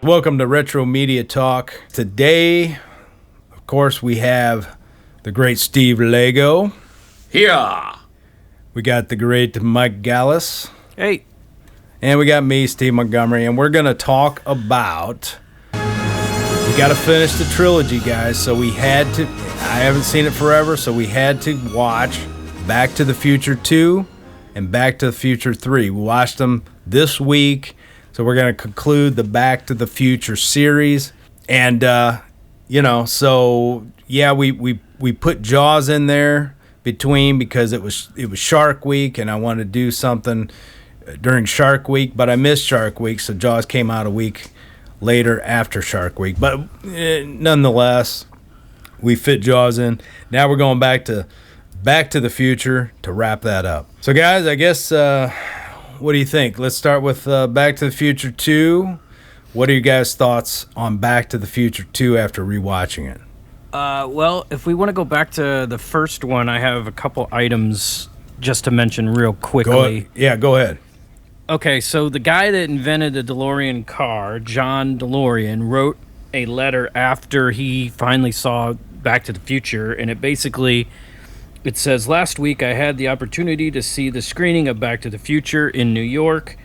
Welcome to Retro Media Talk. Today, of course, we have the great Steve Lago. Yeah. We got the great Mike Gallas. Hey. And we got me, Steve Montgomery, and we're going to talk about... We got to finish the trilogy, guys, so we had to... I haven't seen it forever, so we had to watch Back to the Future 2 and Back to the Future 3. We watched them this week. So we're going to conclude the Back to the Future series. And, we put Jaws in there between because it was Shark Week, and I wanted to do something during Shark Week, but I missed Shark Week, so Jaws came out a week later after Shark Week. But nonetheless, we fit Jaws in. Now we're going back to the Future to wrap that up. So, guys, I guess... what do you think? Let's start with Back to the Future 2. What are your guys' thoughts on Back to the Future 2 after rewatching it? Well, if we want to go back to the first one, I have a couple items just to mention real quickly. Go ahead. Okay, so the guy that invented the DeLorean car, John DeLorean, wrote a letter after he finally saw Back to the Future, and it says, last week I had the opportunity to see the screening of Back to the Future in New York,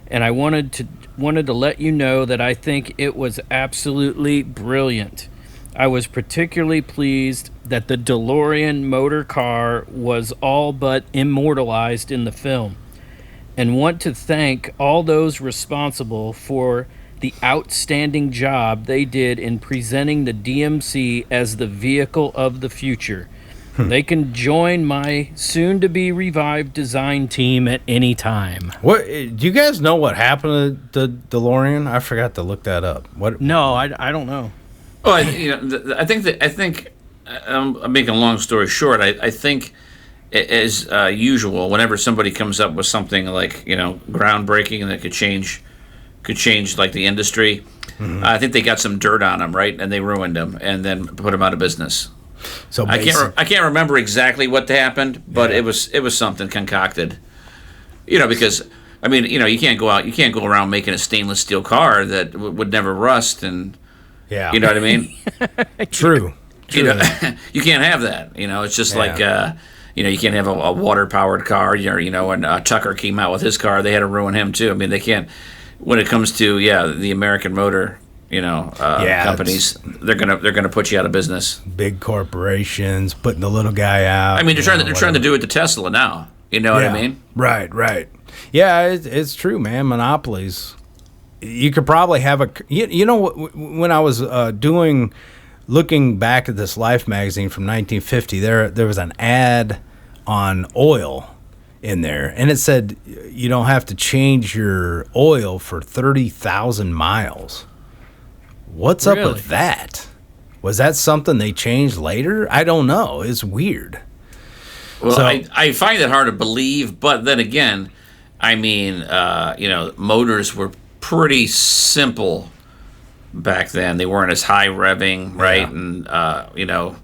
and I wanted to let you know that I think it was absolutely brilliant. I was particularly pleased that the DeLorean motor car was all but immortalized in the film, and want to thank all those responsible for the outstanding job they did in presenting the DMC as the vehicle of the future. They can join my soon-to-be revived design team at any time. What do you guys know what happened to the DeLorean? I forgot to look that up. What? No, I don't know. Oh, I think I'm making a long story short. I think, as usual, whenever somebody comes up with something like groundbreaking that could change like the industry, I think they got some dirt on them, right? And they ruined them, and then put them out of business. So I can't remember exactly what happened, but it was something concocted. Because you can't go around making a stainless steel car that would never rust, and you know what I mean. True. You can't have that. It's just like you can't have a water powered car. When Tucker came out with his car, they had to ruin him too. They can't. When it comes to the American motor. Companies, they're gonna put you out of business. Big corporations putting the little guy out. They're trying to do it to Tesla now. You know what I mean? Right. Yeah, it's true, man. Monopolies. You could probably have when I was looking back at this Life magazine from 1950, there was an ad on oil in there, and it said you don't have to change your oil for 30,000 miles. What's up with that? Was that something they changed later? I don't know. It's weird. Well, I find it hard to believe, but then again, motors were pretty simple back then. They weren't as high revving, right? Yeah. And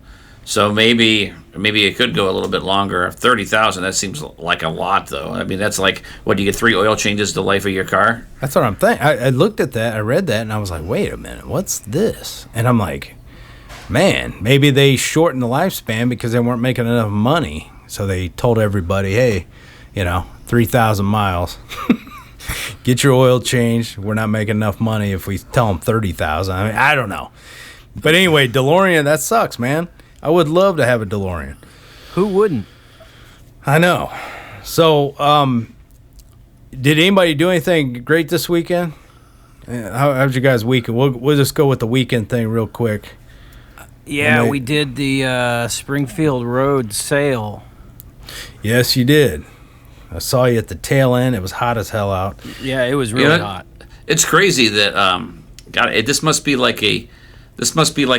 so maybe it could go a little bit longer. 30,000, that seems like a lot, though. That's like, what, do you get 3 oil changes the life of your car? That's what I'm thinking. I looked at that, I read that, and I was like, wait a minute, what's this? And I'm like, man, maybe they shortened the lifespan because they weren't making enough money. So they told everybody, hey, 3,000 miles. Get your oil changed. We're not making enough money if we tell them 30,000. I don't know. But anyway, DeLorean, that sucks, man. I would love to have a DeLorean. Who wouldn't? I know. So, did anybody do anything great this weekend? How's your guys' weekend? We'll just go with the weekend thing real quick. Yeah, we did the Springfield Road sale. Yes, you did. I saw you at the tail end. It was hot as hell out. Yeah, it was really hot. It's crazy that this must be like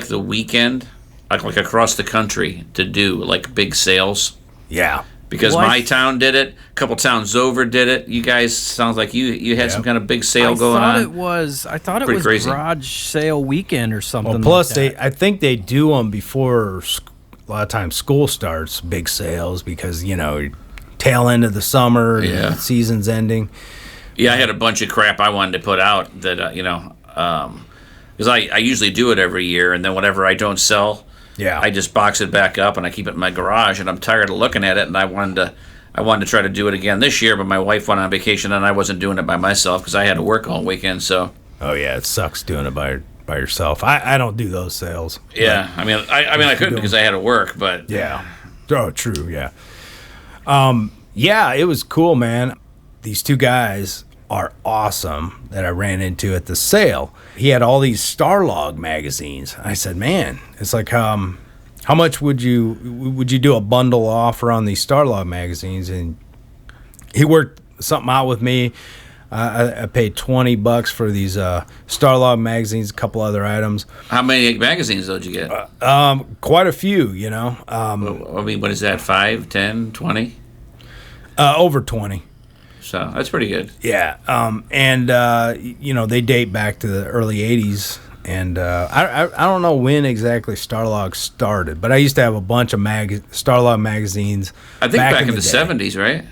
the weekend. Like across the country to do like big sales. Yeah. Because my town did it, a couple towns over did it. You guys sounds like you had some kind of big sale going on. I thought it was crazy. garage sale weekend or something. Well, plus like that. I think they do them before a lot of times school starts, big sales, because tail end of the summer, the season's ending. Yeah, I had a bunch of crap I wanted to put out that because I usually do it every year, and then whatever I don't sell, Yeah. I just box it back up and I keep it in my garage. And I'm tired of looking at it, and I wanted to try to do it again this year, but my wife went on vacation and I wasn't doing it by myself because I had to work all weekend. So Oh yeah, it sucks doing it by yourself. I don't do those sales. yeah, I mean I couldn't because I had to work, but Yeah. Oh, true. Yeah. Yeah, it was cool, man. These two guys are awesome that I ran into at the sale. He had all these Starlog magazines. I said, man, it's like, how much would you do a bundle offer on these Starlog magazines? And he worked something out with me. I paid $20 for these Starlog magazines, a couple other items. How many magazines did you get? Quite a few, you know. I mean, what is that? 5, 10, 20? Over 20. So that's pretty good. Yeah, you know, they date back to the early '80s, and I don't know when exactly Starlog started, but I used to have a bunch of Starlog magazines. I think back in the day. 70s, right?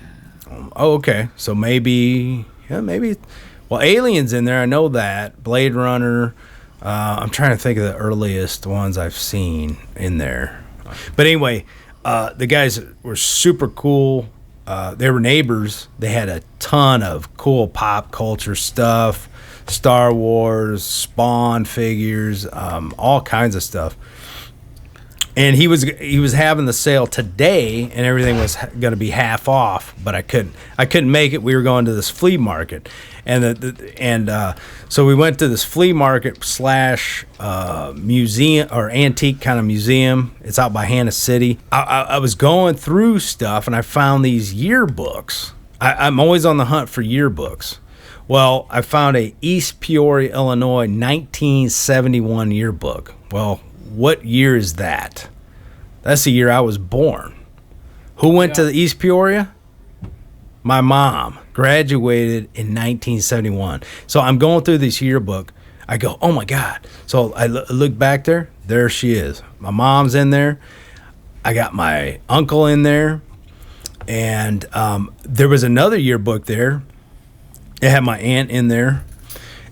Oh, okay, so maybe. Well, Alien's in there. I know that. Blade Runner. I'm trying to think of the earliest ones I've seen in there, but anyway, the guys were super cool. They were neighbors. They had a ton of cool pop culture stuff, Star Wars, Spawn figures, all kinds of stuff. And he was having the sale today, and everything was going to be half off, but I couldn't make it. We were going to this flea market, and so we went to this flea market / museum or antique kind of museum. It's out by Hannah City. I was going through stuff, and I found these yearbooks. I'm always on the hunt for yearbooks. Well, I found a East Peoria, Illinois, 1971 yearbook. Well, what year is that? That's the year I was born. Who went to the East Peoria? My mom graduated in 1971. So I'm going through this yearbook. I go, oh my God. So I look back there. There she is. My mom's in there. I got my uncle in there. And there was another yearbook there. It had my aunt in there.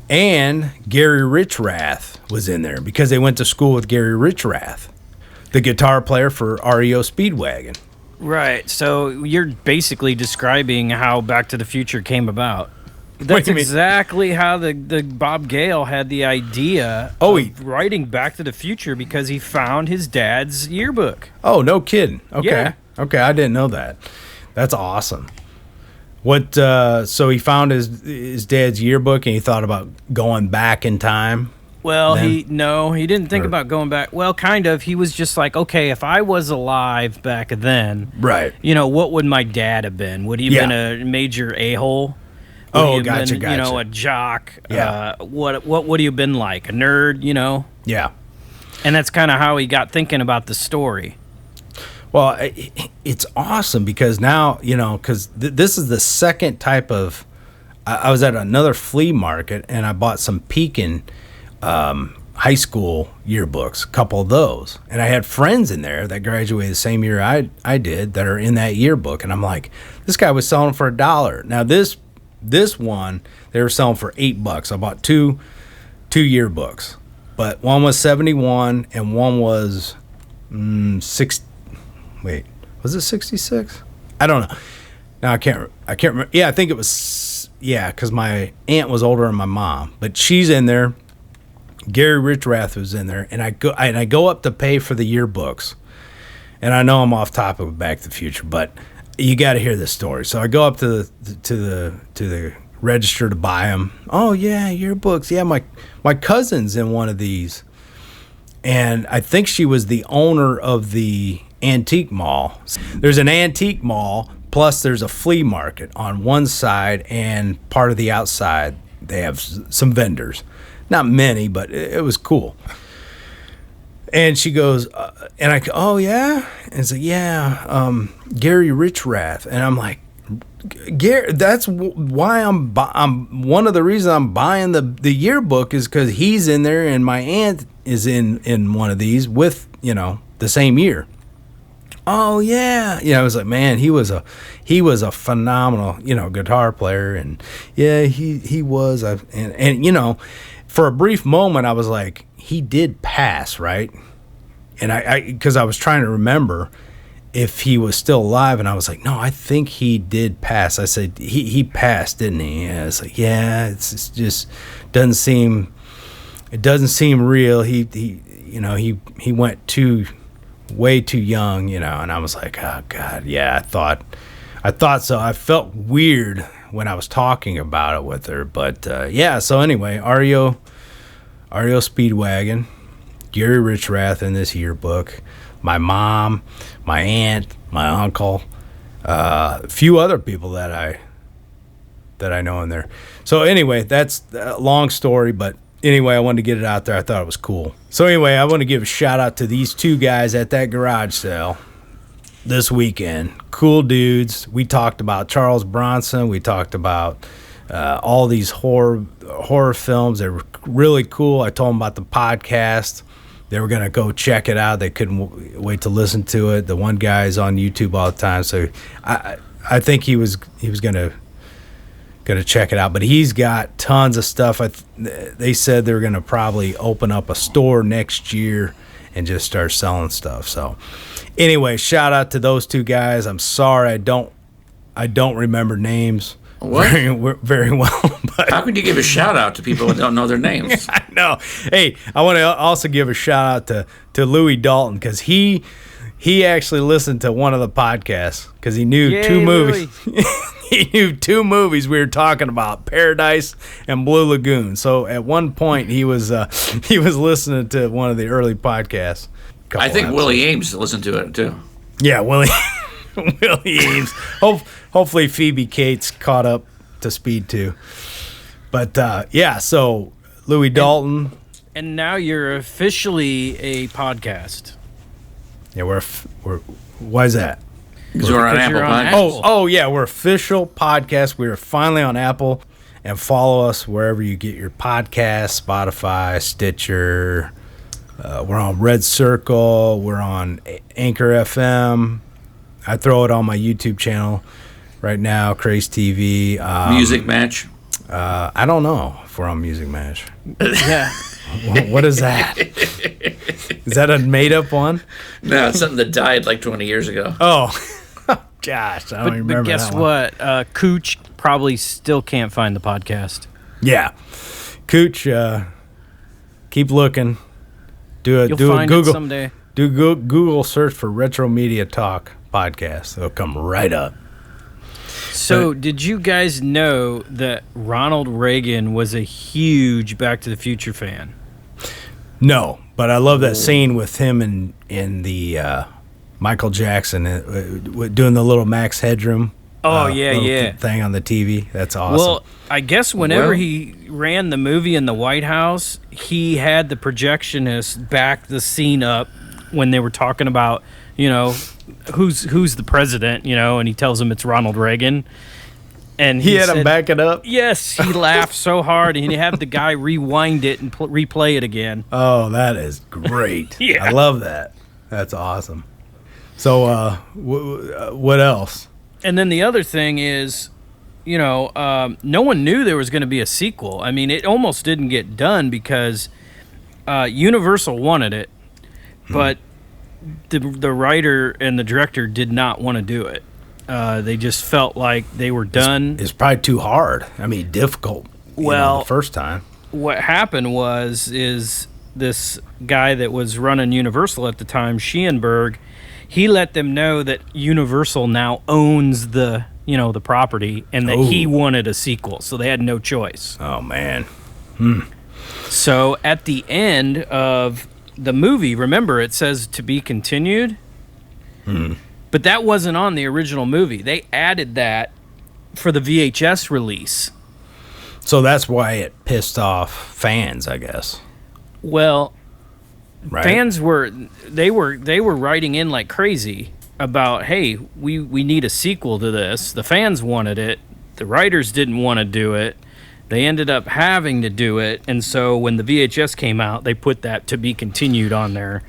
And Gary Richrath was in there because they went to school with Gary Richrath, the guitar player for REO Speedwagon. Right. So you're basically describing how Back to the Future came about. That's exactly how the Bob Gale had the idea of writing Back to the Future, because he found his dad's yearbook. Oh, no kidding. Okay. Yeah. Okay, I didn't know that. That's awesome. What? So he found his dad's yearbook and he thought about going back in time. Well, he didn't think about going back. Well, kind of. He was just like, okay, if I was alive back then, right? You know, what would my dad have been? Would he have been a major a-hole? Gotcha. You know, a jock. Yeah. What would he have been like? A nerd? You know. Yeah. And that's kind of how he got thinking about the story. Well, it's awesome because now, you know, because this is the second type of. I was at another flea market and I bought some Pekin high school yearbooks, a couple of those, and I had friends in there that graduated the same year I did that are in that yearbook, and I'm like, this guy was selling for $1. Now this one they were selling for $8. I bought two yearbooks, but one was 71 and one was 6. Wait, was it 66? I don't know. No, I can't remember. Yeah, I think it was. Yeah, because my aunt was older than my mom, but she's in there. Gary Richrath was in there, and I go up to pay for the yearbooks, and I know I'm off topic with Back to the Future, but you got to hear this story. So I go up to the register to buy them. Oh yeah, yearbooks. Yeah, my cousin's in one of these, and I think she was the owner of the antique mall. There's an antique mall, plus there's a flea market on one side, and part of the outside they have some vendors. Not many, but it was cool. And she goes, and I go, oh, yeah? And so, yeah, Gary Richrath. And I'm like, Gary, that's why I'm one of the reasons I'm buying the yearbook is because he's in there and my aunt is in one of these with, you know, the same year. Oh yeah, I was like, man, he was a phenomenal, guitar player, and yeah, he was, and for a brief moment, I was like, he did pass, right? And because I was trying to remember if he was still alive, and I was like, no, I think he did pass. I said he passed, didn't he? And I was like, yeah, it's just doesn't seem real. He went way too young, and I was like, oh God, yeah, I thought so. I felt weird when I was talking about it with her, but yeah. So anyway, REO Speedwagon, Gary Richrath in this yearbook, my mom, my aunt, my uncle, a few other people that I know in there. So anyway, that's a long story, but anyway, I wanted to get it out there. I thought it was cool. So anyway, I want to give a shout out to these two guys at that garage sale this weekend. Cool dudes. We talked about Charles Bronson. We talked about all these horror films. They were really cool. I told them about the podcast. They were going to go check it out. They couldn't wait to listen to it. The one guy's on YouTube all the time, so I think he was going to check it out. But he's got tons of stuff. They said they're going to probably open up a store next year and just start selling stuff. So anyway, shout out to those two guys. I'm sorry I don't remember names. What? Very well. But how could you give a shout out to people who don't know their names? I know. Hey, I want to also give a shout out to Louis Dalton, because he actually listened to one of the podcasts because he knew two movies. He knew two movies we were talking about, Paradise and Blue Lagoon. So at one point he was listening to one of the early podcasts. I think Willie Ames listened to it too. Yeah, Willie Ames. Hopefully Phoebe Cates caught up to speed too. But yeah, so Louis Dalton. And now you're officially a podcast. Yeah, we're why is that? Because we're on Apple Podcasts. Oh yeah, we're official podcast. We're finally on Apple, and follow us wherever you get your podcasts, Spotify, Stitcher. We're on Red Circle. We're on Anchor FM. I throw it on my YouTube channel right now, Craze TV. Music Match. I don't know if we're on Music Match. Yeah. What is that? Is that a made-up one? No, it's something that died like 20 years ago. Oh, gosh, I don't even remember. But guess what? Cooch probably still can't find the podcast. Yeah, Cooch, keep looking. You'll find Google it someday. Do Google search for Retro Media Talk podcast. It'll come right up. So, did you guys know that Ronald Reagan was a huge Back to the Future fan? No, but I love that scene with him in the Michael Jackson doing the little Max Headroom. Oh, yeah. Thing on the TV. That's awesome. Well, I guess whenever he ran the movie in the White House, he had the projectionist back the scene up when they were talking about, who's the president, and he tells him it's Ronald Reagan. And he had him back it up? Yes, he laughed so hard, and he had the guy rewind it and replay it again. Oh, that is great. Yeah. I love that. That's awesome. So, what else? And then the other thing is, no one knew there was going to be a sequel. I mean, it almost didn't get done because Universal wanted it, but the writer and the director did not want to do it. They just felt like they were done. It's probably too hard. I mean, difficult. The first time. What happened is this guy that was running Universal at the time, Schoenberg, he let them know that Universal now owns the property and that he wanted a sequel, so they had no choice. Oh man. So at the end of the movie, remember it says to be continued. But that wasn't on the original movie. They added that for the VHS release. So that's why it pissed off fans, I guess. Well, right? Fans were writing in like crazy about, hey, we need a sequel to this. The fans wanted it. The writers didn't want to do it. They ended up having to do it, and so when the VHS came out, they put that to be continued on there.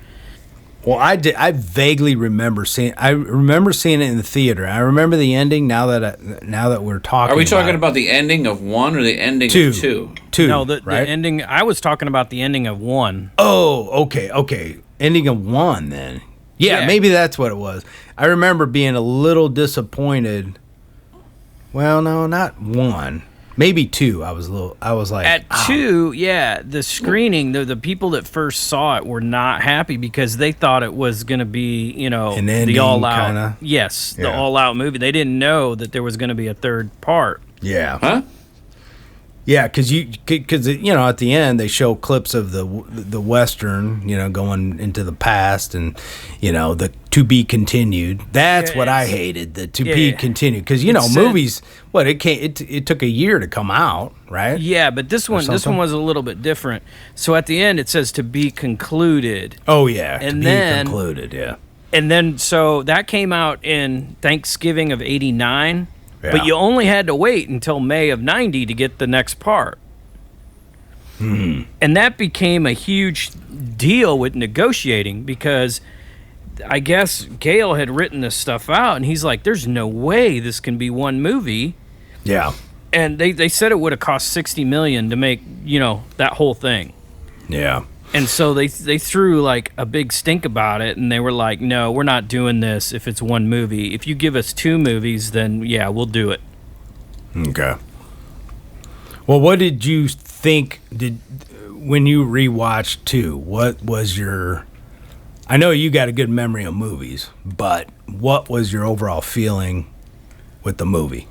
Well, I did. I vaguely remember seeing. I remember seeing it in the theater. I remember the ending. Now that we're talking, Are we talking about the ending of 1 or the ending of 2? 2. No, the right? ending. I was talking about the ending of 1. Oh, okay. Ending of 1 then. Yeah, Yeah. maybe that's what it was. I remember being a little disappointed. Well, no, not 1. Maybe 2. I was like At 2, yeah, the screening, the people that first saw it were not happy because they thought it was going to be, An ending, the all-out. kinda? Yes, the Yeah. all-out movie. They didn't know that there was going to be a third part. Yeah. Huh? Yeah, because at the end they show clips of the western, going into the past, and the to be continued. That's what I hated, the to be continued, because movies. It took a year to come out, right? Yeah, but this one was a little bit different. So at the end it says to be concluded. Oh yeah, And to then- be concluded. Yeah. And then, so that came out in Thanksgiving of 89, Yeah. but you only had to wait until May of 90 to get the next part. And that became a huge deal with negotiating because I guess Gale had written this stuff out, and he's like, there's no way this can be one movie. Yeah. And they said it would have cost $60 million to make, that whole thing. Yeah. And so they threw like a big stink about it, and they were like, no, we're not doing this if it's one movie. If you give us 2 movies, then yeah, we'll do it. Okay. Well, what did you think when you rewatched 2? What was your... I know you got a good memory of movies, but what was your overall feeling with the movie?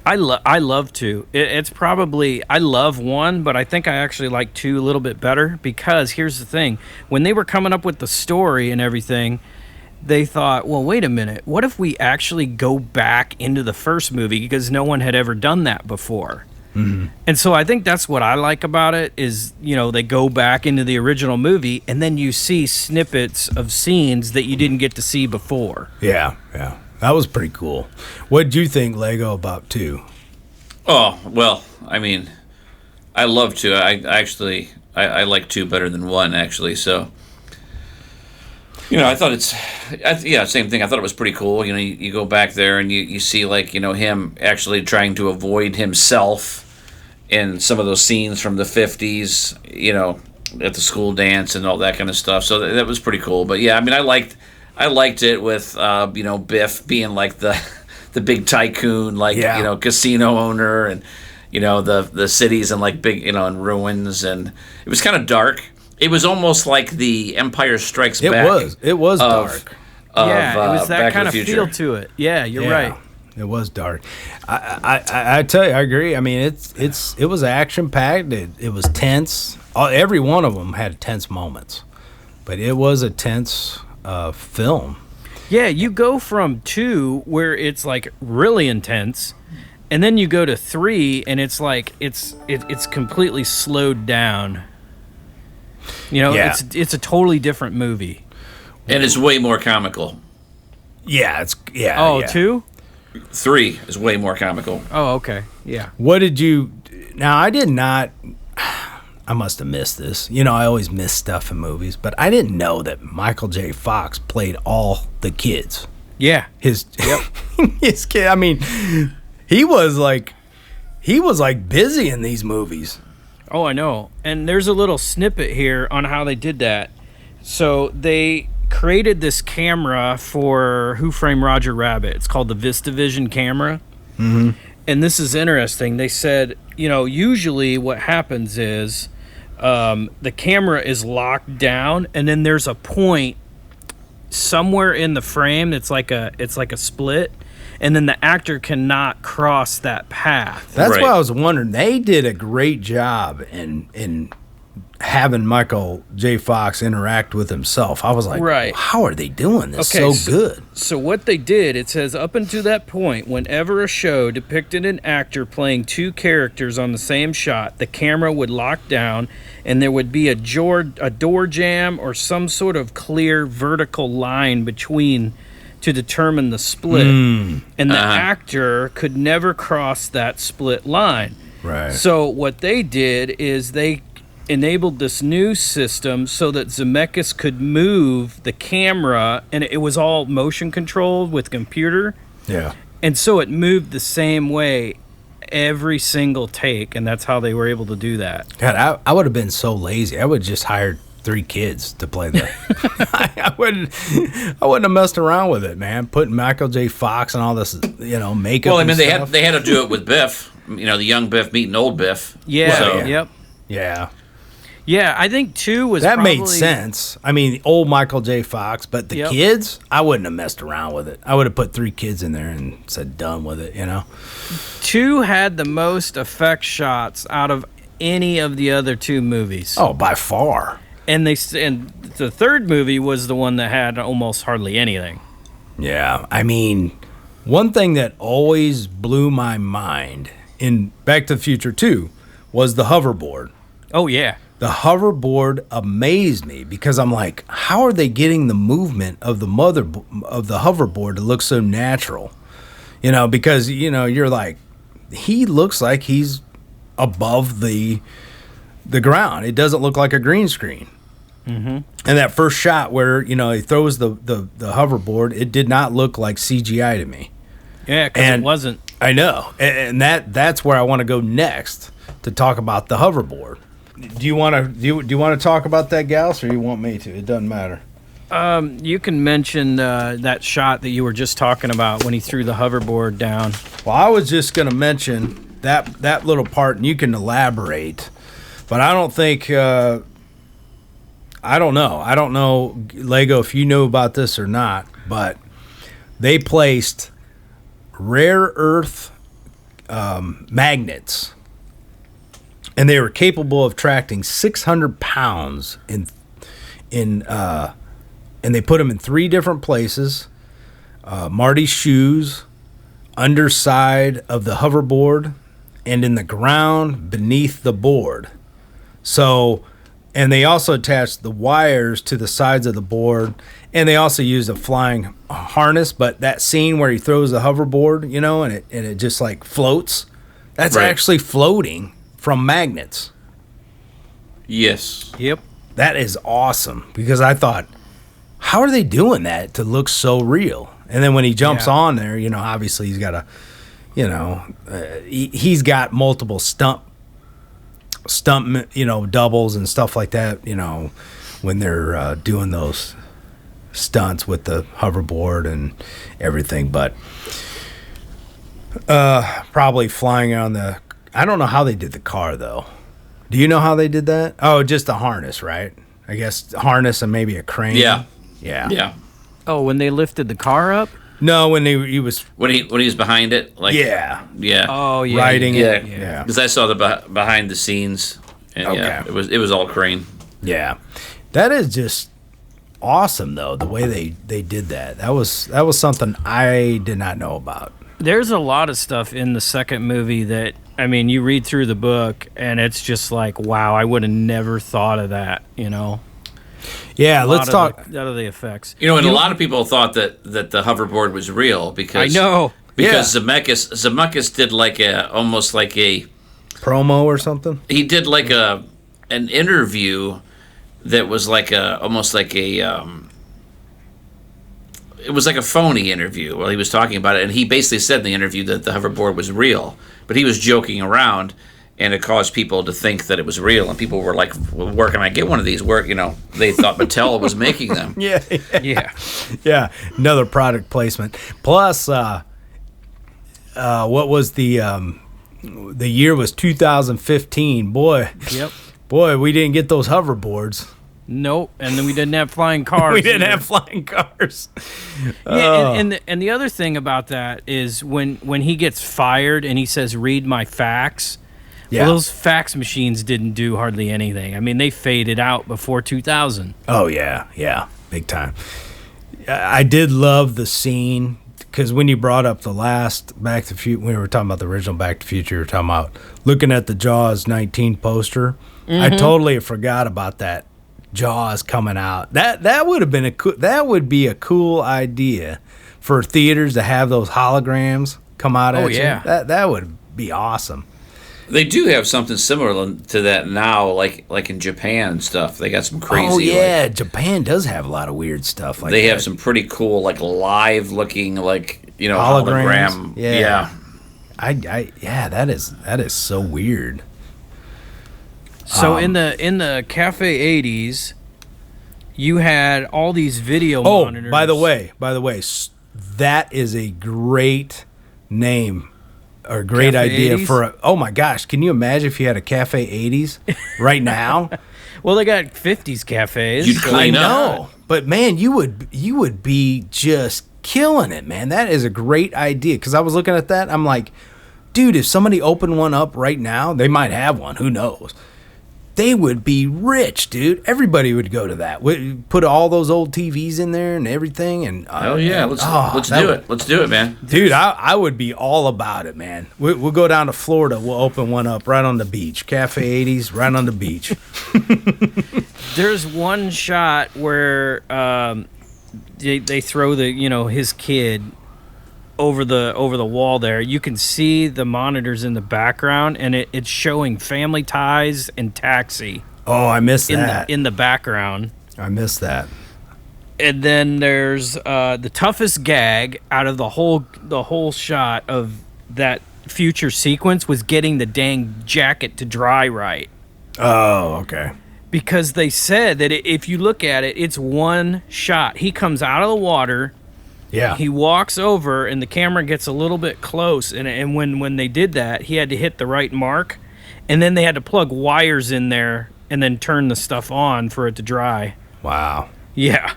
I love 2. It's probably, I love 1, but I think I actually like 2 a little bit better because here's the thing. When they were coming up with the story and everything, they thought, well, wait a minute. What if we actually go back into the first movie because no one had ever done that before? Mm-hmm. And so I think that's what I like about it is, they go back into the original movie and then you see snippets of scenes that you didn't get to see before. Yeah. That was pretty cool. What did you think, Lego, about 2? Oh, well, I mean, I love 2. I like 2 better than 1, actually. So, I thought same thing. I thought it was pretty cool. You go back there and you see, like, him actually trying to avoid himself in some of those scenes from the 50s, at the school dance and all that kind of stuff. So that was pretty cool. But, yeah, I mean, I liked it with, Biff being like the big tycoon, like, casino owner, and, the cities and like big, in ruins. And it was kind of dark. It was almost like the Empire Strikes Back. It was dark. It was that Back to kind the of Future. feel to it. Yeah, you're right. It was dark. I tell you, I agree. I mean, it was action packed. It was tense. Every one of them had tense moments, but it was a tense film. Yeah, you go from 2 where it's like really intense, and then you go to 3 and it's like it's completely slowed down. It's a totally different movie. And it's way more comical. Yeah, Oh, yeah. 2? 3 is way more comical. Oh, okay. Yeah. What did you... Now, I did not... I must have missed this. I always miss stuff in movies, but I didn't know that Michael J. Fox played all the kids. Yeah. His kid. I mean, he was like busy in these movies. Oh, I know. And there's a little snippet here on how they did that. So they created this camera for Who Framed Roger Rabbit. It's called the VistaVision camera. Mm-hmm. And this is interesting. They said, usually what happens is the camera is locked down, and then there's a point somewhere in the frame that's like a split, and then the actor cannot cross that path. That's Right. why I was wondering. They did a great job in having Michael J. Fox interact with himself. I was like, Right. how are they doing this Okay, so good? So what they did, it says up until that point, whenever a show depicted an actor playing 2 characters on the same shot, the camera would lock down and there would be a door jam or some sort of clear vertical line between to determine the split. And the actor could never cross that split line. Right. So what they did is they enabled this new system so that Zemeckis could move the camera, and it was all motion controlled with computer. Yeah. And so it moved the same way every single take, and that's how they were able to do that. God, I would have been so lazy. I would have just hired 3 kids to play that. I wouldn't have messed around with it, man. Putting Michael J. Fox and all this, makeup. Well, I mean, and stuff. they had to do it with Biff. The young Biff meeting old Biff. Yeah. So, Yep. Yeah. Yeah, I think 2 was That probably, made sense. I mean, old Michael J. Fox, but the kids, I wouldn't have messed around with it. I would have put 3 kids in there and said, done with it, 2 had the most effect shots out of any of the other 2 movies. Oh, by far. And the third movie was the one that had almost hardly anything. Yeah. I mean, one thing that always blew my mind in Back to the Future 2 was the hoverboard. Oh, yeah. The hoverboard amazed me because I'm like, how are they getting the movement of the hoverboard to look so natural? Because you're like, he looks like he's above the ground. It doesn't look like a green screen. Mm-hmm. And that first shot where he throws the hoverboard, it did not look like CGI to me. Yeah, because it wasn't. I know, and that's where I want to go next to talk about the hoverboard. Do you want to talk about that, Gallas, or you want me to? It doesn't matter. You can mention that shot that you were just talking about when he threw the hoverboard down. Well, I was just going to mention that little part, and you can elaborate. But I don't think I don't know, Lego, if you know about this or not, but they placed rare earth magnets, and they were capable of attracting 600 pounds and they put them in 3 different places: Marty's shoes, underside of the hoverboard, and in the ground beneath the board. So, and they also attached the wires to the sides of the board, and they also used a flying harness. But that scene where he throws the hoverboard, and it just like floats, that's actually floating from magnets. Yes. Yep. That is awesome, because I thought, how are they doing that to look so real? And then when he jumps on there, obviously he's got he's got multiple stunt, doubles and stuff like that, when they're doing those stunts with the hoverboard and everything. But probably flying on I don't know how they did the car, though. Do you know how they did that? Oh, just a harness, right? I guess harness and maybe a crane. Yeah. Yeah. Oh, when they lifted the car up? No, when he was when he was behind it, like yeah. Oh yeah, riding it. Yeah. Because I saw the behind the scenes. And Okay. it was all crane. Yeah, that is just awesome, though, the way they did that. That was something I did not know about. There's a lot of stuff in the second movie that, I mean, you read through the book and it's just like, wow, I would have never thought of that. Yeah, let's talk. A lot of the effects. And a lot of people thought that the hoverboard was real because I know because Zemeckis did almost like a promo or something. He did like an interview that was almost like a it was like a phony interview while he was talking about it, and he basically said in the interview that the hoverboard was real, but he was joking around. And it caused people to think that it was real, and people were like, well, "Where can I get one of these?" Where they thought Mattel was making them. Yeah. Another product placement. Plus, what was the year was 2015? Boy, we didn't get those hoverboards. Nope, and then we didn't have flying cars. We didn't have flying cars. Yeah, and the other thing about that is when he gets fired and he says, "Read my fax." Yeah. Well, those fax machines didn't do hardly anything. I mean, they faded out before 2000. Oh, yeah, big time. I did love the scene, because when you brought up the last Back to the Future, when we were talking about the original Back to the Future, you were talking about looking at the Jaws 19 poster. Mm-hmm. I totally forgot about that Jaws coming out. That would have been that would be a cool idea for theaters to have those holograms come out at you. That would be awesome. They do have something similar to that now, like in Japan and stuff. They got some crazy. Oh yeah, Japan does have a lot of weird stuff like they that. have some pretty cool, like live looking, like holograms. hologram. Yeah. That is so weird. So in the Cafe 80s, you had all these video monitors. By the way, that is a great name or a great Cafe idea 80s? for oh my gosh, can you imagine if you had a Cafe 80s right now? Well, they got 50s cafes. You'd clean I know. up. But man, you would be just killing it, man. That is a great idea cuz I was looking at that, I'm like, dude, if somebody opened one up right now, they might have one, who knows. They would be rich, dude. Everybody would go to that. Put all those old TVs in there and everything. And Oh yeah, let's do it. Let's do it, man. Dude, I would be all about it, man. We'll go down to Florida. We'll open one up right on the beach. Cafe 80s, right on the beach. There's one shot where they throw his kid over the wall there. You can see the monitors in the background, and it's showing Family Ties and Taxi. Oh, I missed that. In the background. I missed that. And then there's the toughest gag out of the whole shot of that future sequence was getting the dang jacket to dry right. Oh, okay. Because they said that if you look at it, it's one shot. He comes out of the water. Yeah. He walks over, and the camera gets a little bit close. And when they did that, he had to hit the right mark. And then they had to plug wires in there and then turn the stuff on for it to dry. Wow. Yeah.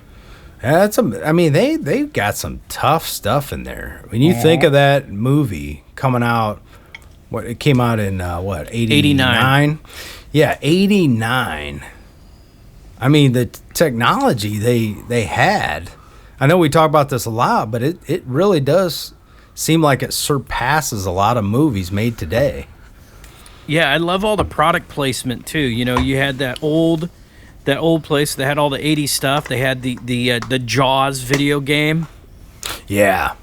They've got some tough stuff in there. When you think of that movie coming out, it came out in 89? Yeah, 89. I mean, the technology they had. I know we talk about this a lot, but it really does seem like it surpasses a lot of movies made today. Yeah, I love all the product placement too. You had that old place that had all the 80s stuff. They had the Jaws video game. Yeah.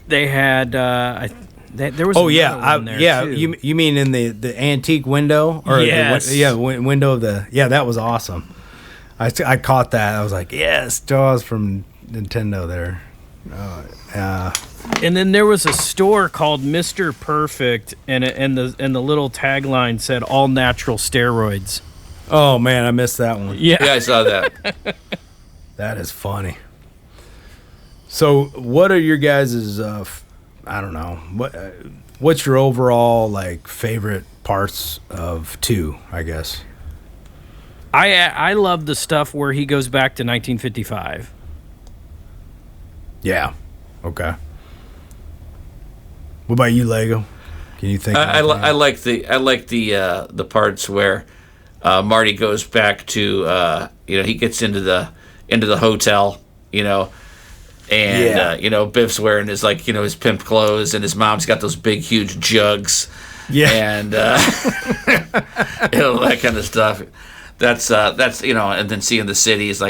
They had there was one there too. You mean in the antique window or yes. window of the that was awesome. I caught that. I was like, yes, Jaws from Nintendo there. And then there was a store called Mr. Perfect, and the little tagline said all natural steroids. Oh man, I missed that one. Yeah, I saw that. That is funny. So, what are your guys' I don't know. What's your overall favorite parts of 2, I guess? I love the stuff where he goes back to 1955. Yeah. Okay. What about you, Lego? Can you think? I like the parts where Marty goes back to he gets into the hotel, and Biff's wearing his his pimp clothes, and his mom's got those big huge jugs. Yeah. And that kind of stuff. That's and then seeing the city is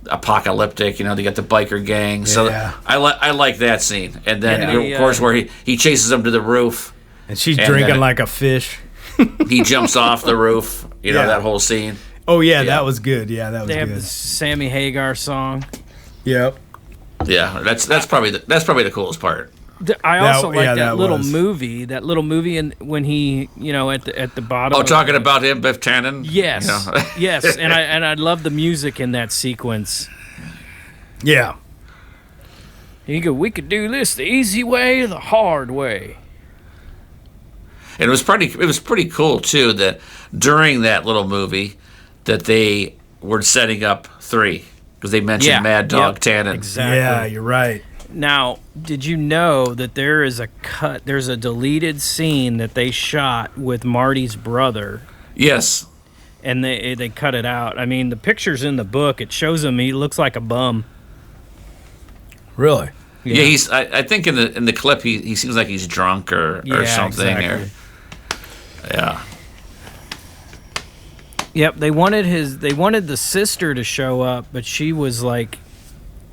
apocalyptic. They got the biker gang. So I like that scene. And then of course where he chases them to the roof, and she's drinking like a fish. He jumps off the roof. That whole scene. Oh yeah, that was good. Yeah, that was good. They have the Sammy Hagar song. Yep. Yeah, that's probably the coolest part. I also like that little movie. That little movie, and when he, at the bottom. Oh, talking about him, Biff Tannen. Yes, yes, and I love the music in that sequence. Yeah. You go. We could do this the easy way or the hard way. And it was pretty cool too that during that little movie that they were setting up 3 because they mentioned Mad Dog Tannen. Exactly. Yeah, you're right. Now, did you know that there's a deleted scene that they shot with Marty's brother? Yes. And they cut it out. I mean, the picture's in the book. It shows him. He looks like a bum. Really? Yeah, I think in the clip he seems like he's drunk or something. Exactly. Yeah. Yep, they wanted the sister to show up, but she was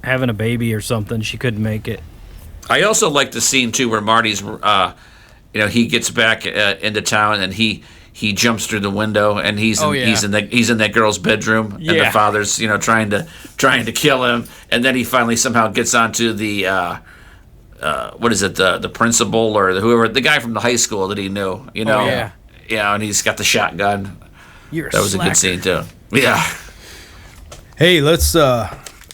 having a baby or something. She couldn't make it. I also like the scene too where Marty's he gets back into town and he jumps through the window and he's in that girl's bedroom and the father's trying to kill him, and then he finally somehow gets onto the what is it, the principal or whoever, the guy from the high school that he knew, and he's got the shotgun. That was a good scene too. Yeah. Hey, let's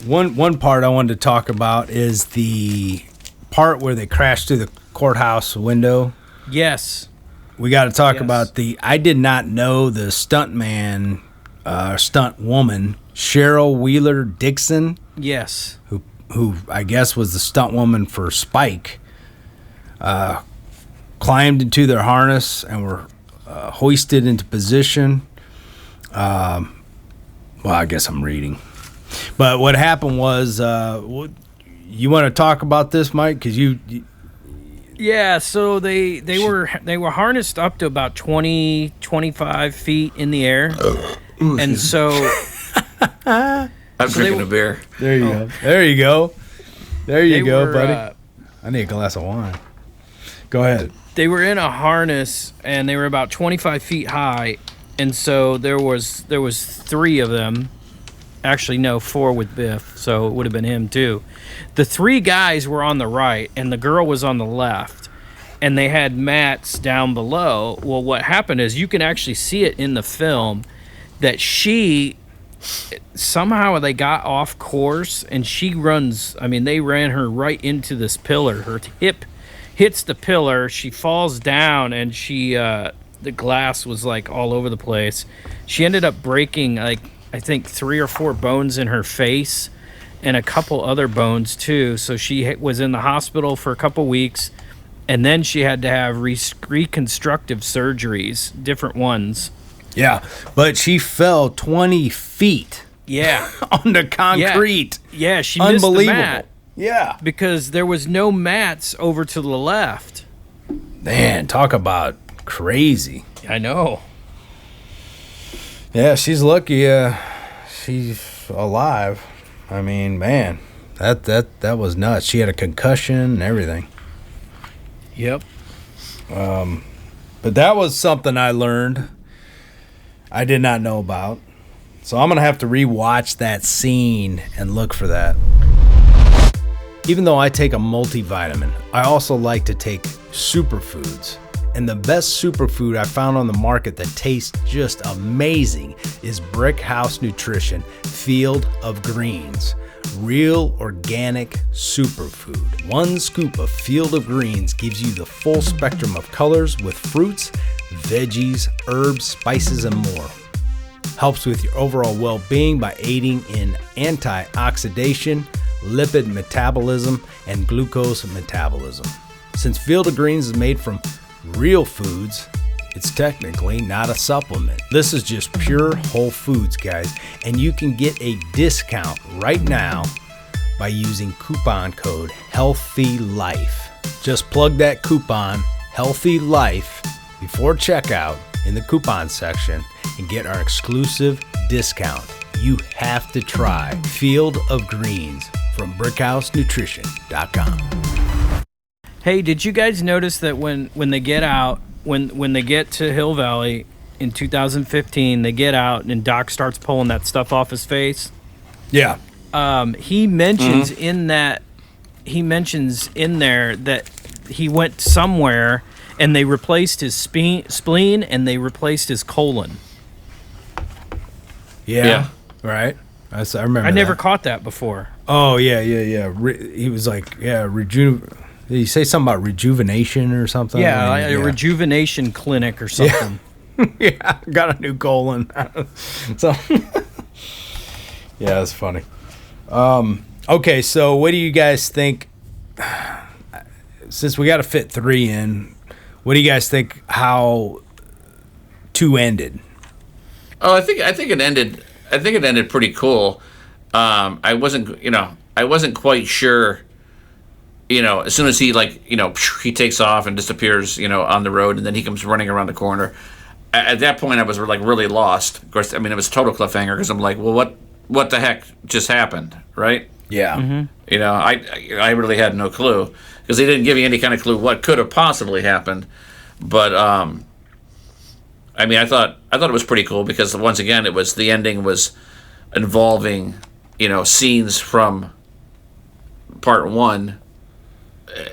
one part I wanted to talk about is the part where they crashed through the courthouse window. Yes. We got to talk about I did not know the stunt woman, Cheryl Wheeler Dixon. Yes. Who I guess was the stunt woman for Spike, climbed into their harness and were hoisted into position. Well, I guess I'm reading. But what happened was, you want to talk about this, Mike? Because you Yeah, so they were harnessed up to about 25 feet in the air. And so I'm drinking a beer. There you go. There you go. There you go, buddy. I need a glass of wine. Go ahead. They were in a harness and they were about 25 feet high, and so there was 3 of them. Actually, no, 4 with Biff, so it would have been him too. The 3 guys were on the right, and the girl was on the left, and they had mats down below. Well, what happened is you can actually see it in the film that somehow they got off course, and they ran her right into this pillar. Her hip hits the pillar, she falls down, and the glass was like all over the place. She ended up breaking I think 3 or 4 bones in her face and a couple other bones too. So she was in the hospital for a couple weeks, and then she had to have reconstructive surgeries, different ones. Yeah, but she fell 20 feet. Yeah. On the concrete. Yeah, she missed the mat. Yeah. Because there was no mats over to the left. Man, talk about crazy. I know. Yeah, she's lucky she's alive. I mean, man, that was nuts. She had a concussion and everything. Yep. But that was something I learned I did not know about. So I'm going to have to rewatch that scene and look for that. Even though I take a multivitamin, I also like to take superfoods. And the best superfood I found on the market that tastes just amazing is Brick House Nutrition Field of Greens. Real organic superfood. 1 scoop of Field of Greens gives you the full spectrum of colors with fruits, veggies, herbs, spices, and more. Helps with your overall well-being by aiding in antioxidation, lipid metabolism, and glucose metabolism. Since Field of Greens is made from real foods, it's technically not a supplement. This is just pure whole foods, guys, and you can get a discount right now by using coupon code HEALTHYLIFE. Just plug that coupon HEALTHYLIFE before checkout in the coupon section and get our exclusive discount. You have to try Field of Greens from BrickHouseNutrition.com. Hey, did you guys notice that when they get out, when they get to Hill Valley in 2015, they get out and Doc starts pulling that stuff off his face? Yeah. He mentions in there that he went somewhere and they replaced his spleen and they replaced his colon. Yeah. Right. I remember. I never caught that before. Oh yeah. He was like, did he say something about rejuvenation or something? Yeah, a rejuvenation clinic or something. Yeah, got a new colon. So, yeah, that's funny. Okay, so what do you guys think? Since we got to fit 3 in, what do you guys think? How 2 ended? Oh, I think it ended. I think it ended pretty cool. I wasn't quite sure. As soon as he he takes off and disappears, on the road, and then he comes running around the corner. At that point, I was really lost. Of course, it was a total cliffhanger because I'm like, well, what the heck just happened, right? Yeah. Mm-hmm. I really had no clue because they didn't give you any kind of clue what could have possibly happened. But I mean, I thought it was pretty cool because once again, the ending was involving, scenes from part one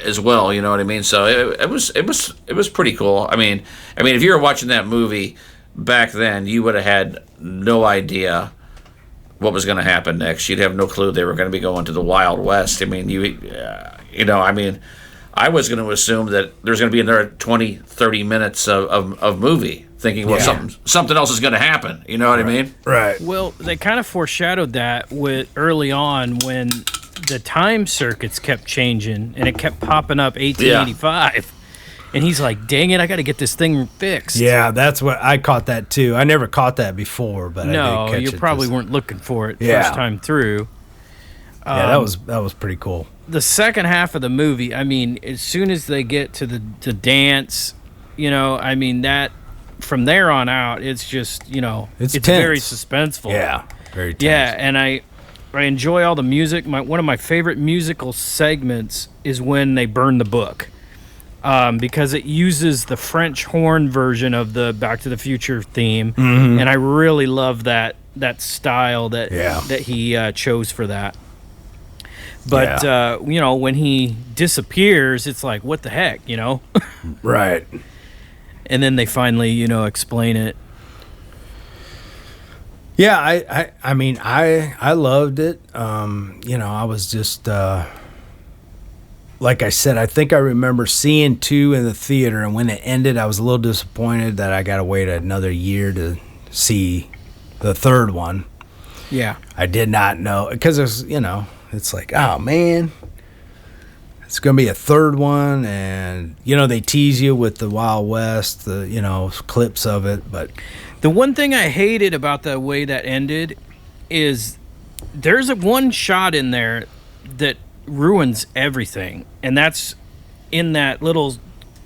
as well. You know what I mean? So it was pretty cool. I mean, if you were watching that movie back then, you would have had no idea what was going to happen next. You'd have no clue they were going to be going to the Wild West. I mean, I was going to assume that there's going to be another 20, 30 minutes of movie, thinking, well, something else is going to happen. You know what I mean? Right. Well, they kind of foreshadowed that with early on when the time circuits kept changing and it kept popping up 1885. And he's like, dang it, I got to get this thing fixed. Yeah, that's what I caught that too. I never caught that before, but I did catch you it. probably weren't looking for it first time through. Yeah, that was pretty cool. The second half of the movie, I mean, as soon as they get to the dance, that from there on out, it's just, it's very suspenseful. Yeah, very tense. Yeah, and I enjoy all the music. One of my favorite musical segments is when they burn the book. Because it uses the French horn version of the Back to the Future theme, and I really love that style that he chose for that. But when he disappears, it's like, what the heck, Right. And then they finally, explain it. Yeah, I mean, I loved it. I was just. Like I said, I think I remember seeing 2 in the theater, and when it ended, I was a little disappointed that I got to wait another year to see the third one. Yeah. I did not know, because it's like, oh man, it's going to be a third one, and, they tease you with the Wild West, the, clips of it, but... The one thing I hated about the way that ended is there's one shot in there that ruins everything, and that's in that little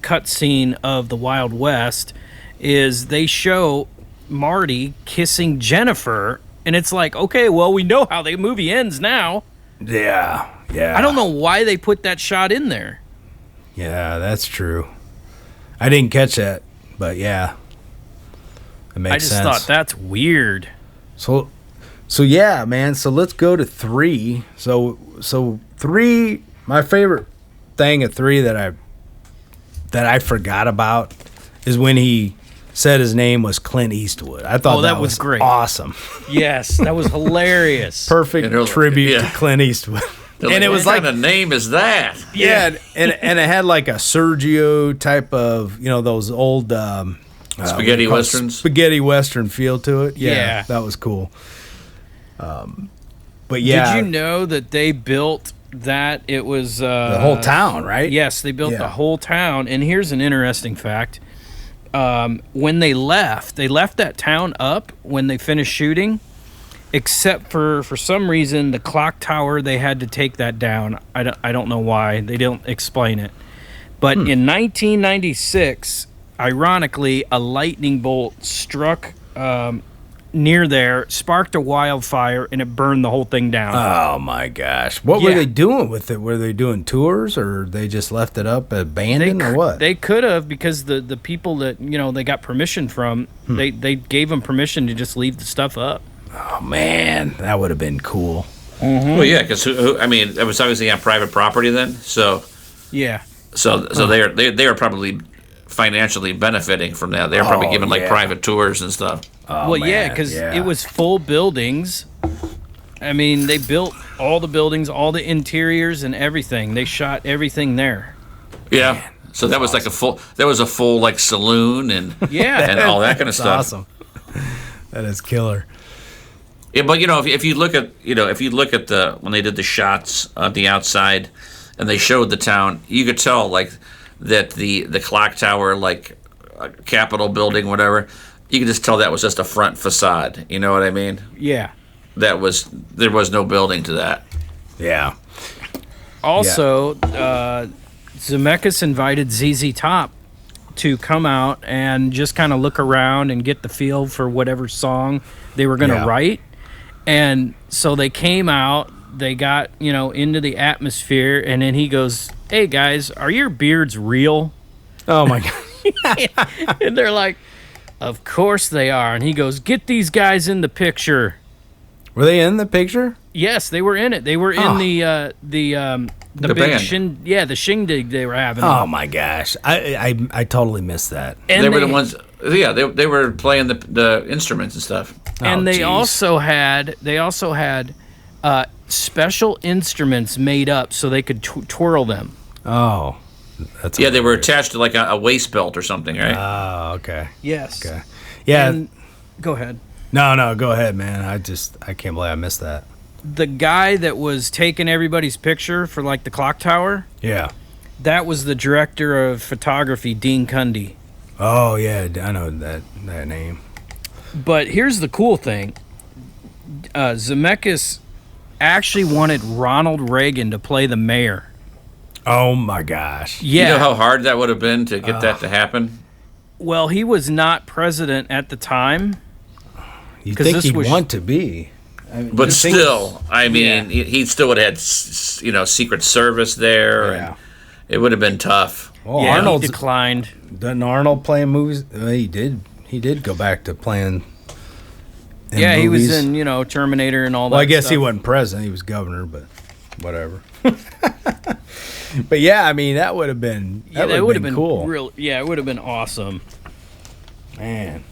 cut scene of the Wild West. Is they show Marty kissing Jennifer, and it's like, okay, well, we know how the movie ends now. Yeah I don't know why they put that shot in there. Yeah, that's true. I didn't catch that, but yeah, it makes sense. I just thought that's weird. So yeah, man, so let's go to 3. So 3, my favorite thing of 3 that I forgot about is when he said his name was Clint Eastwood. I thought that was great. Awesome. Yes, that was hilarious. Perfect tribute to Clint Eastwood. And it was like, what kind of name is that? Yeah, and it had like a Sergio type of, those old spaghetti westerns. Spaghetti western feel to it. Yeah, that was cool. But yeah, did you know that they built that? It was the whole town, right? Yes, they built the whole town. And here's an interesting fact: when they left that town up when they finished shooting, except for some reason the clock tower, they had to take that down. I don't know why. They don't explain it. But in 1996, ironically, a lightning bolt struck near there, sparked a wildfire, and it burned the whole thing down. Oh my gosh. What were they doing with it? Were they doing tours, or they just left it up abandoned, or what? They could have, because the people that they got permission from, they gave them permission to just leave the stuff up. Oh man, that would have been cool. Well, yeah, because it was obviously on private property then, so yeah. So they are probably financially benefiting from that. They're probably giving private tours and stuff. Oh, well, yeah, because it was full buildings. I mean, they built all the buildings, all the interiors, and everything. They shot everything there. Yeah. Man, so that was awesome. That was a full like saloon and and all that kind of stuff. Awesome. That is killer. Yeah, but if you look at the when they did the shots on the outside, and they showed the town, you could tell like that the clock tower, like Capitol building, whatever. You could just tell that was just a front facade. You know what I mean? Yeah. There was no building to that. Yeah. Also, Zemeckis invited ZZ Top to come out and just kind of look around and get the feel for whatever song they were going to write. And so they came out, they got, into the atmosphere, and then he goes, "Hey guys, are your beards real?" Oh my God. And they're like, of course they are. And he goes, get these guys in the picture. Were they in the picture? Yes, they were in it. They were in the big band. the shindig they were having. Oh my gosh, I totally missed that. And they were the ones. Yeah, they were playing the instruments and stuff. And they geez. also had special instruments made up so they could twirl them. Oh, that's Yeah, they were attached to like a waist belt or something, right? Oh, okay. Yes. Okay. Yeah. And, go ahead. No, go ahead, man. I can't believe I missed that. The guy that was taking everybody's picture for like the clock tower, Yeah. that was the director of photography, Dean Cundy. Oh yeah, I know that name. But here's the cool thing. Zemeckis actually wanted Ronald Reagan to play the mayor. Oh my gosh. Yeah. You know how hard that would have been to get that to happen? Well, he was not president at the time. You 'Cause think this he'd was- want to be? But still, I mean, he still would have had, Secret Service there, Yeah. and it would have been tough. Well, Yeah, Arnold's he declined. Doesn't Arnold play in movies? He did. He did go back to playing. In Yeah, he was movies. in, Terminator and all that Well, I guess stuff. he wasn't president. He was governor, but whatever. But yeah, I mean, that would have been That would have been cool. it would have been awesome. Man.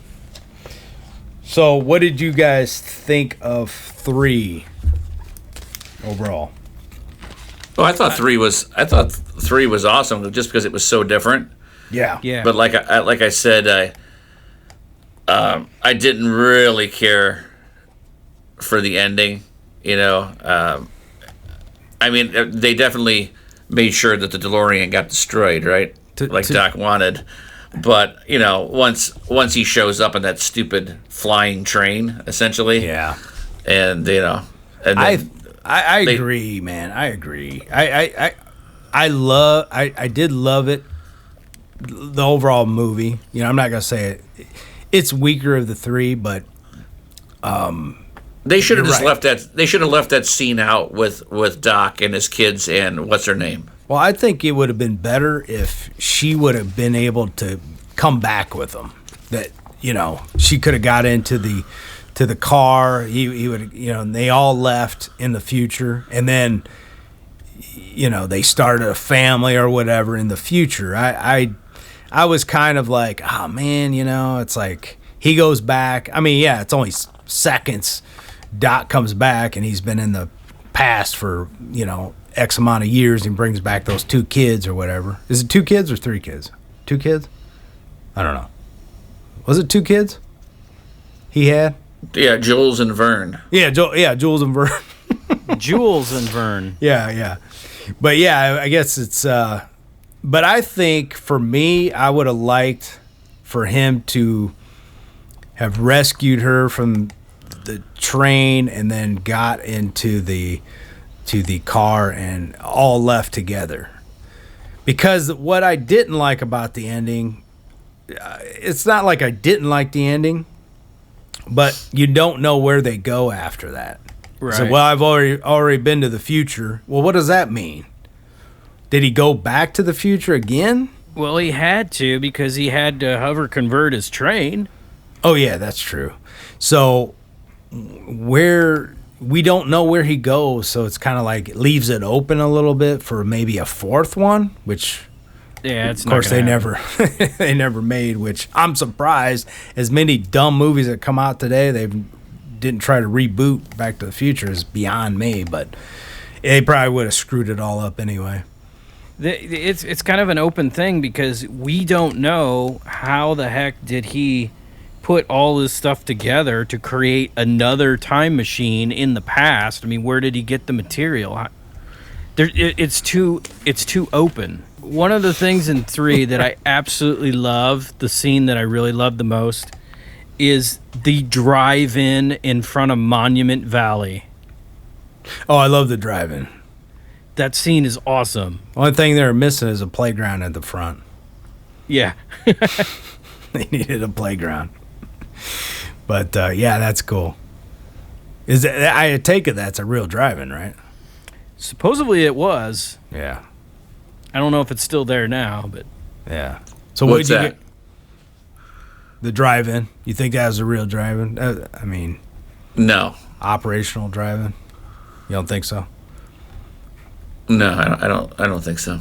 So, what did you guys think of 3 overall? Well, I thought three was awesome just because it was so different. Yeah. Yeah. But like I said, I didn't really care for the ending. I mean, they definitely made sure that the DeLorean got destroyed, right? Like Doc wanted. But once he shows up in that stupid flying train, essentially, Yeah. and and then I agree, man. I agree. I did love it. The overall movie. I'm not gonna say it. It's weaker of the 3, but they should have you're just right. left that. They should have left that scene out with Doc and his kids and what's her name. well, I think it would have been better if she would have been able to come back with him. That she could have got into the car. He would, and they all left in the future, and then they started a family or whatever in the future. I was kind of like, oh man, it's like he goes back. I mean, yeah, it's only seconds. Doc comes back and he's been in the past for X amount of years and brings back those 2 kids or whatever. Is it 2 kids or 3 kids? 2 kids? I don't know. Was it 2 kids? He had? Yeah, Jules and Vern. Yeah, Jules and Vern. Jules and Vern. Yeah. But yeah, I guess it's but I think for me, I would have liked for him to have rescued her from the train and then got into the car and all left together. Because what I didn't like about the ending, it's not like I didn't like the ending, but you don't know where they go after that. Right. So, well, I've already been to the future. Well, what does that mean? Did he go back to the future again? Well, he had to because he had to hover convert his train. Oh yeah, that's true. So we don't know where he goes, so it's kind of like it leaves it open a little bit for maybe a 4th one, which Yeah, it's of course not they gonna happen. never they never made, which I'm surprised. As many dumb movies that come out today, they didn't try to reboot Back to the Future is beyond me, but they probably would have screwed it all up anyway. It's kind of an open thing because we don't know how the heck did he put all this stuff together to create another time machine in the past. I mean, where did he get the material? It's too open. One of the things in 3 that I absolutely love, the scene that I really love the most, is the drive-in in front of Monument Valley. Oh, I love the drive-in. That scene is awesome. Only thing they were missing is a playground at the front. Yeah. They needed a playground. But yeah, that's cool. I take it that's a real drive-in, right? Supposedly it was. Yeah. I don't know if it's still there now, but Yeah. So What's what did you that? The drive-in. You think that was a real drive-in? I mean, No. operational drive-in. You don't think so? No, I don't think so.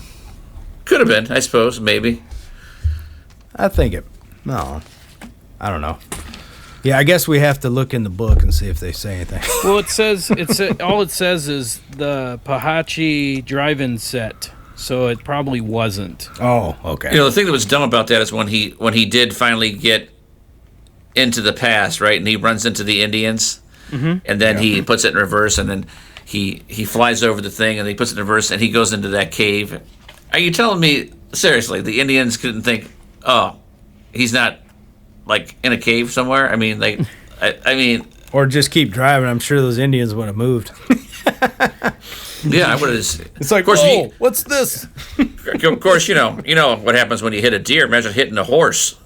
Could have been, I suppose, maybe. I think it. No, I don't know. Yeah, I guess we have to look in the book and see if they say anything. Well, it says all it says is the Pahachi drive-in set, so it probably wasn't. Oh, okay. You know, the thing that was dumb about that is when he did finally get into the past, right, and he runs into the Indians, and then he puts it in reverse, and then he flies over the thing, and he puts it in reverse, and he goes into that cave. Are you telling me, seriously, the Indians couldn't think, oh, he's not, like, in a cave somewhere? I mean, like, I mean... Or just keep driving. I'm sure those Indians would have moved. Yeah, I would have... It's like, whoa, what's this? Of course, you know what happens when you hit a deer. Imagine hitting a horse.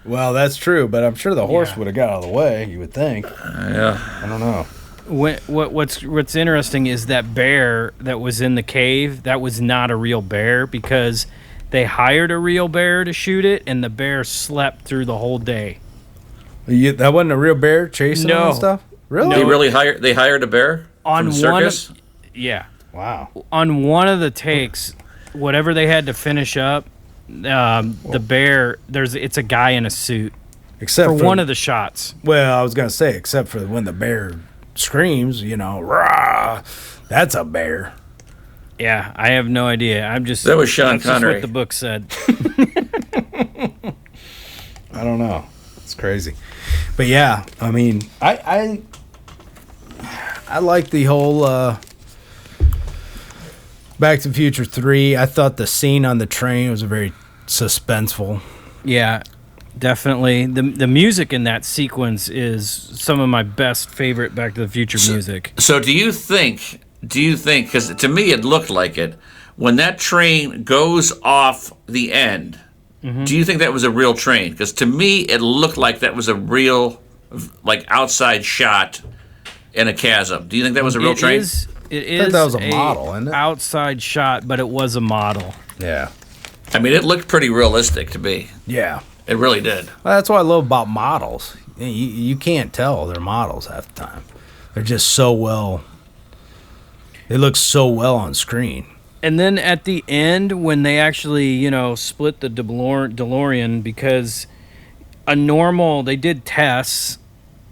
Well, that's true, but I'm sure the horse would have got out of the way, you would think. Yeah. I don't know. What's interesting is that bear that was in the cave, that was not a real bear because they hired a real bear to shoot it, and the bear slept through the whole day. That wasn't a real bear chasing them and stuff? Really? They hired a bear on from the circus? Yeah. Wow. On one of the takes, whatever they had to finish up, the bear, it's a guy in a suit. Except for one of the shots. Well, I was going to say, except for when the bear screams, rah, that's a bear. Yeah, I have no idea. That was Sean Connery. That's what the book said. I don't know. It's crazy. But yeah, I mean, I like the whole Back to the Future 3. I thought the scene on the train was very suspenseful. Yeah, definitely. The music in that sequence is some of my best favorite Back to the Future music. So do you think, because to me it looked like it, when that train goes off the end, do you think that was a real train? Because to me it looked like that was a real, like, outside shot in a chasm. Do you think that was a real train? It is that was a model, isn't it? Outside shot, but it was a model. Yeah. I mean, it looked pretty realistic to me. Yeah. It really did. Well, that's what I love about models. You can't tell they're models half the time. They're just so well. They look so well on screen. And then at the end, when they actually, split the DeLorean, because they did tests,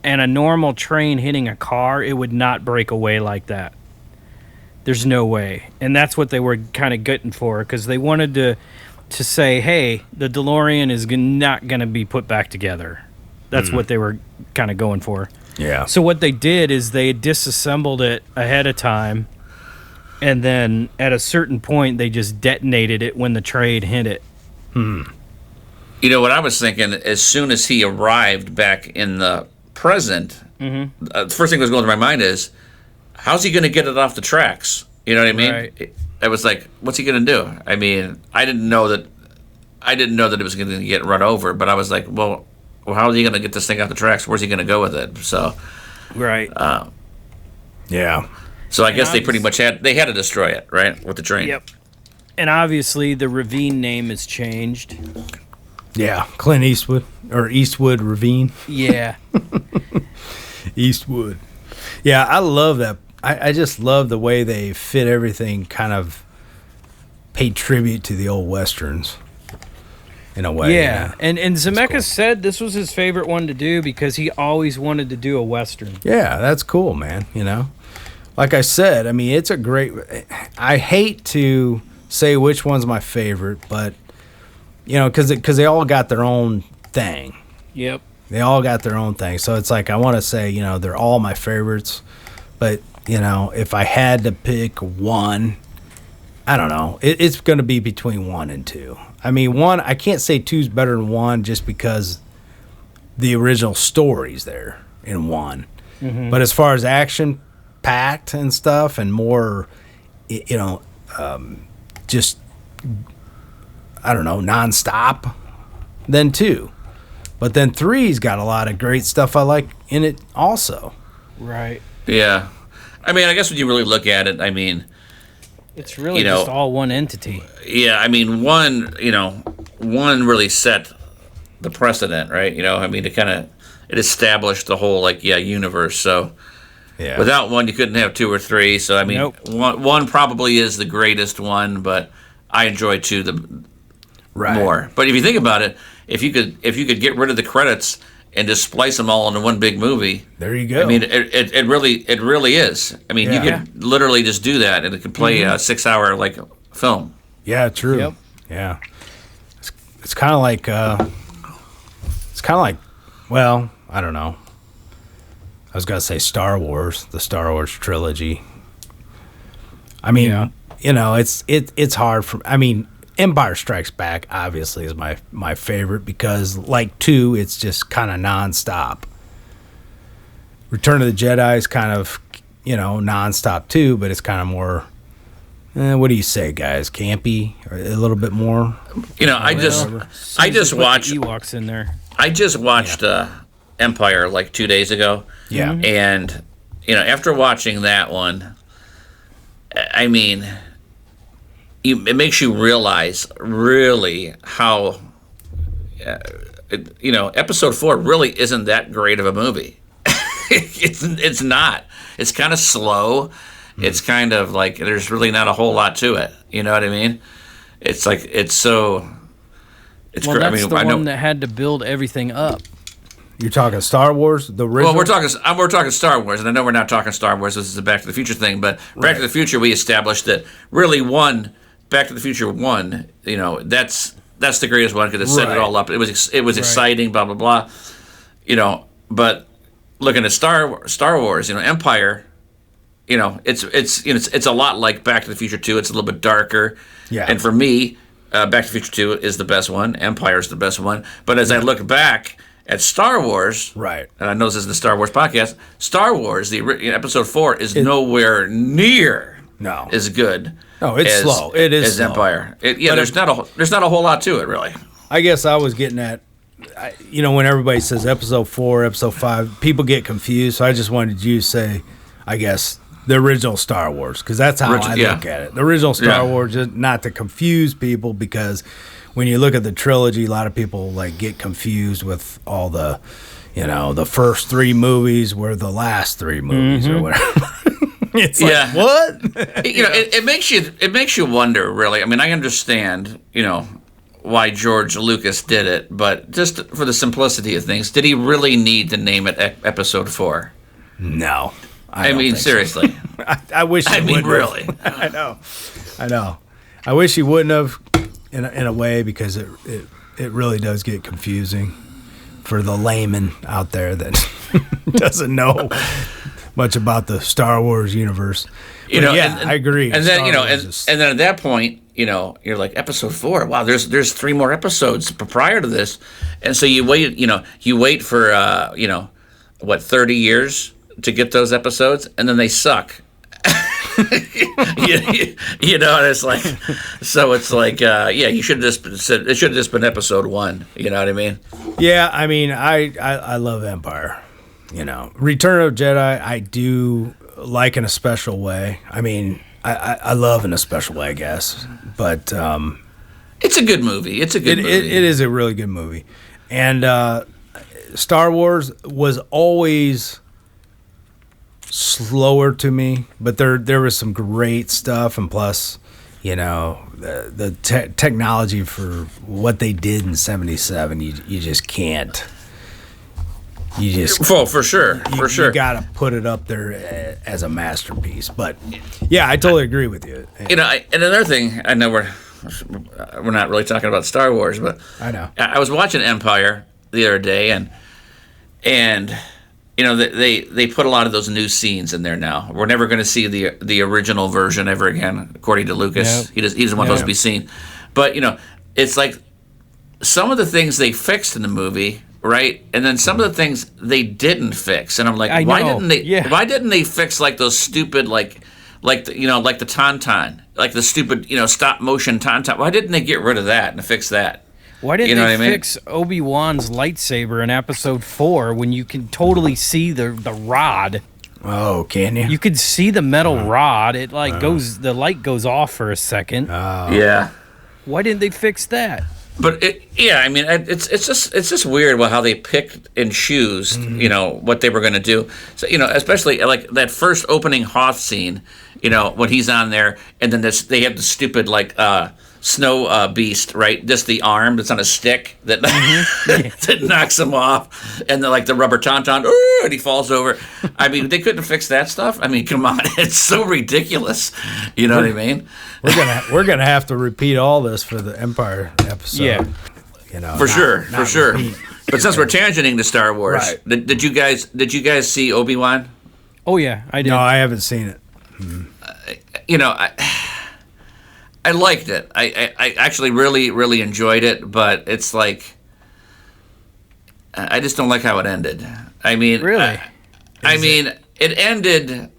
and a normal train hitting a car, it would not break away like that. There's no way. And that's what they were kind of getting for, because they wanted to say, hey, the DeLorean is not going to be put back together. That's what they were kind of going for. Yeah. So what they did is they disassembled it ahead of time, and then at a certain point, they just detonated it when the train hit it. You know, what I was thinking, as soon as he arrived back in the present, the first thing that was going through my mind is, how's he going to get it off the tracks? You know what I mean? Right. I was like, what's he going to do? I mean, I didn't know that it was going to get run over, but I was like, well, how is he going to get this thing off the tracks? Where's he going to go with it? So, right. Yeah. So I guess they pretty much had to destroy it, right, with the train. Yep. And obviously, the ravine name has changed. Yeah, Clint Eastwood, or Eastwood Ravine. Yeah. Eastwood. Yeah, I love that. I just love the way they fit everything, kind of paid tribute to the old Westerns in a way. Yeah, and Zemeckis said this was his favorite one to do because he always wanted to do a Western. Yeah, that's cool, man, Like I said, I mean, it's a great... I hate to say which one's my favorite, but, because they all got their own thing. Yep. They all got their own thing. So it's like, I want to say, they're all my favorites. But, if I had to pick one, I don't know. It's going to be between 1 and 2. I mean, 1, I can't say 2's better than 1 just because the original story's there in 1. Mm-hmm. But as far as action-packed and stuff and more, just, I don't know, nonstop, then 2. But then 3's got a lot of great stuff I like in it also. Right. Yeah. I mean, I guess when you really look at it, I mean... It's really just all one entity. Yeah, I mean, one really set the precedent, right? I mean, it established the whole universe. So Yeah. without one, you couldn't have two or three. So I mean, Nope. one probably is the greatest one, but I enjoy two Right. more. But if you think about it, if you could get rid of the credits and just splice them all into one big movie, There you go. I mean, it really is. I mean, Yeah. you could literally just do that, and it could play a 6-hour film. Yeah, true. Yep. Yeah. It's kind of like well, I don't know. I was going to say Star Wars, the Star Wars trilogy. I mean, Yeah. it's hard for, I mean, Empire Strikes Back obviously is my favorite because like 2, it's just kind of nonstop. Return of the Jedi is kind of, nonstop too, but it's kind of more, what do you say, guys? Campy? Or a little bit more? I just watched Ewoks in there. I just watched Empire like 2 days ago. Yeah. And after watching that one, I mean, it makes you realize really how Episode 4 really isn't that great of a movie. It's not. It's kind of slow. It's kind of like there's really not a whole lot to it. You know what I mean? It's like it's so. It's Well, great. that's the one that had to build everything up. You're talking Star Wars, the original? Well, we're talking Star Wars, and I know we're not talking Star Wars. This is a Back to the Future thing, but Back to the Future, we established that really Back to the Future 1, that's the greatest one because it set it all up. It was exciting, blah blah blah. But looking at Star Wars, Empire, it's a lot like Back to the Future 2. It's a little bit darker. Yeah. And for me, Back to the Future 2 is the best one. Empire is the best one. But as I look back at Star Wars, Right. and I know this is the Star Wars podcast, Star Wars, Episode 4 is nowhere near as good. No, it's slow. It is as slow. Empire. There's not a whole lot to it, really. I guess I was getting at, when everybody says Episode 4, Episode 5, people get confused. So I just wanted you to say, I guess, the original Star Wars, because that's how I look at it. The original Star Wars, just not to confuse people, because when you look at the trilogy, a lot of people get confused with all the, the first 3 movies were the last 3 movies or whatever. It's like, what? It makes you wonder, really. I mean, I understand, why George Lucas did it, but just for the simplicity of things, did he really need to name it Episode 4? No. I mean, seriously. So. I wish he wouldn't really. I know. I wish he wouldn't have, in a way, because it really does get confusing for the layman out there that doesn't know much about the Star Wars universe. But I agree. And then and then at that point, you're like, Episode 4. Wow, there's 3 more episodes prior to this, and so you wait for 30 years to get those episodes, and then they suck. And it's like, so it's like, you should have just said it should have just been Episode 1. You know what I mean? Yeah, I mean, I love Empire. Return of the Jedi, I do like in a special way. I mean, I love in a special way, I guess. But it's a good movie. It's a good movie. It is a really good movie. And Star Wars was always slower to me, but there was some great stuff, and plus, the technology for what they did in '77, you just can't. You just for sure. You gotta put it up there as a masterpiece. But yeah, I totally agree with you. And another thing, I know we're not really talking about Star Wars, but I know I was watching Empire the other day, and they put a lot of those new scenes in there now. We're never going to see the original version ever again, according to Lucas. Yep. He doesn't want those to be seen. But it's like some of the things they fixed in the movie. Right, and then some of the things they didn't fix, and I'm like, why didn't they? Yeah. Why didn't they fix those stupid like the tauntaun, like the stupid stop motion tauntaun? Why didn't they get rid of that and fix that? Why didn't they fix Obi-Wan's lightsaber in Episode 4 when you can totally see the rod? Oh, can you? You could see the metal rod. It the light goes off for a second. Yeah. Why didn't they fix that? But I mean, it's just weird how they picked and choose, what they were going to do. So, especially like that first opening Hoth scene, when he's on there, and then they have the stupid like snow beast, right? Just the arm that's on a stick that that knocks him off, and then like the rubber tauntaun, and he falls over. I mean, they couldn't fix that stuff. I mean, come on, it's so ridiculous. You know what I mean? We're gonna have to repeat all this for the Empire episode. Yeah, for sure. But since we're tangenting to Star Wars, right. did you guys see Obi-Wan? Oh yeah, I did. No, I haven't seen it. I liked it. I actually really, really enjoyed it, but it's like I just don't like how it ended. I mean, really? It ended.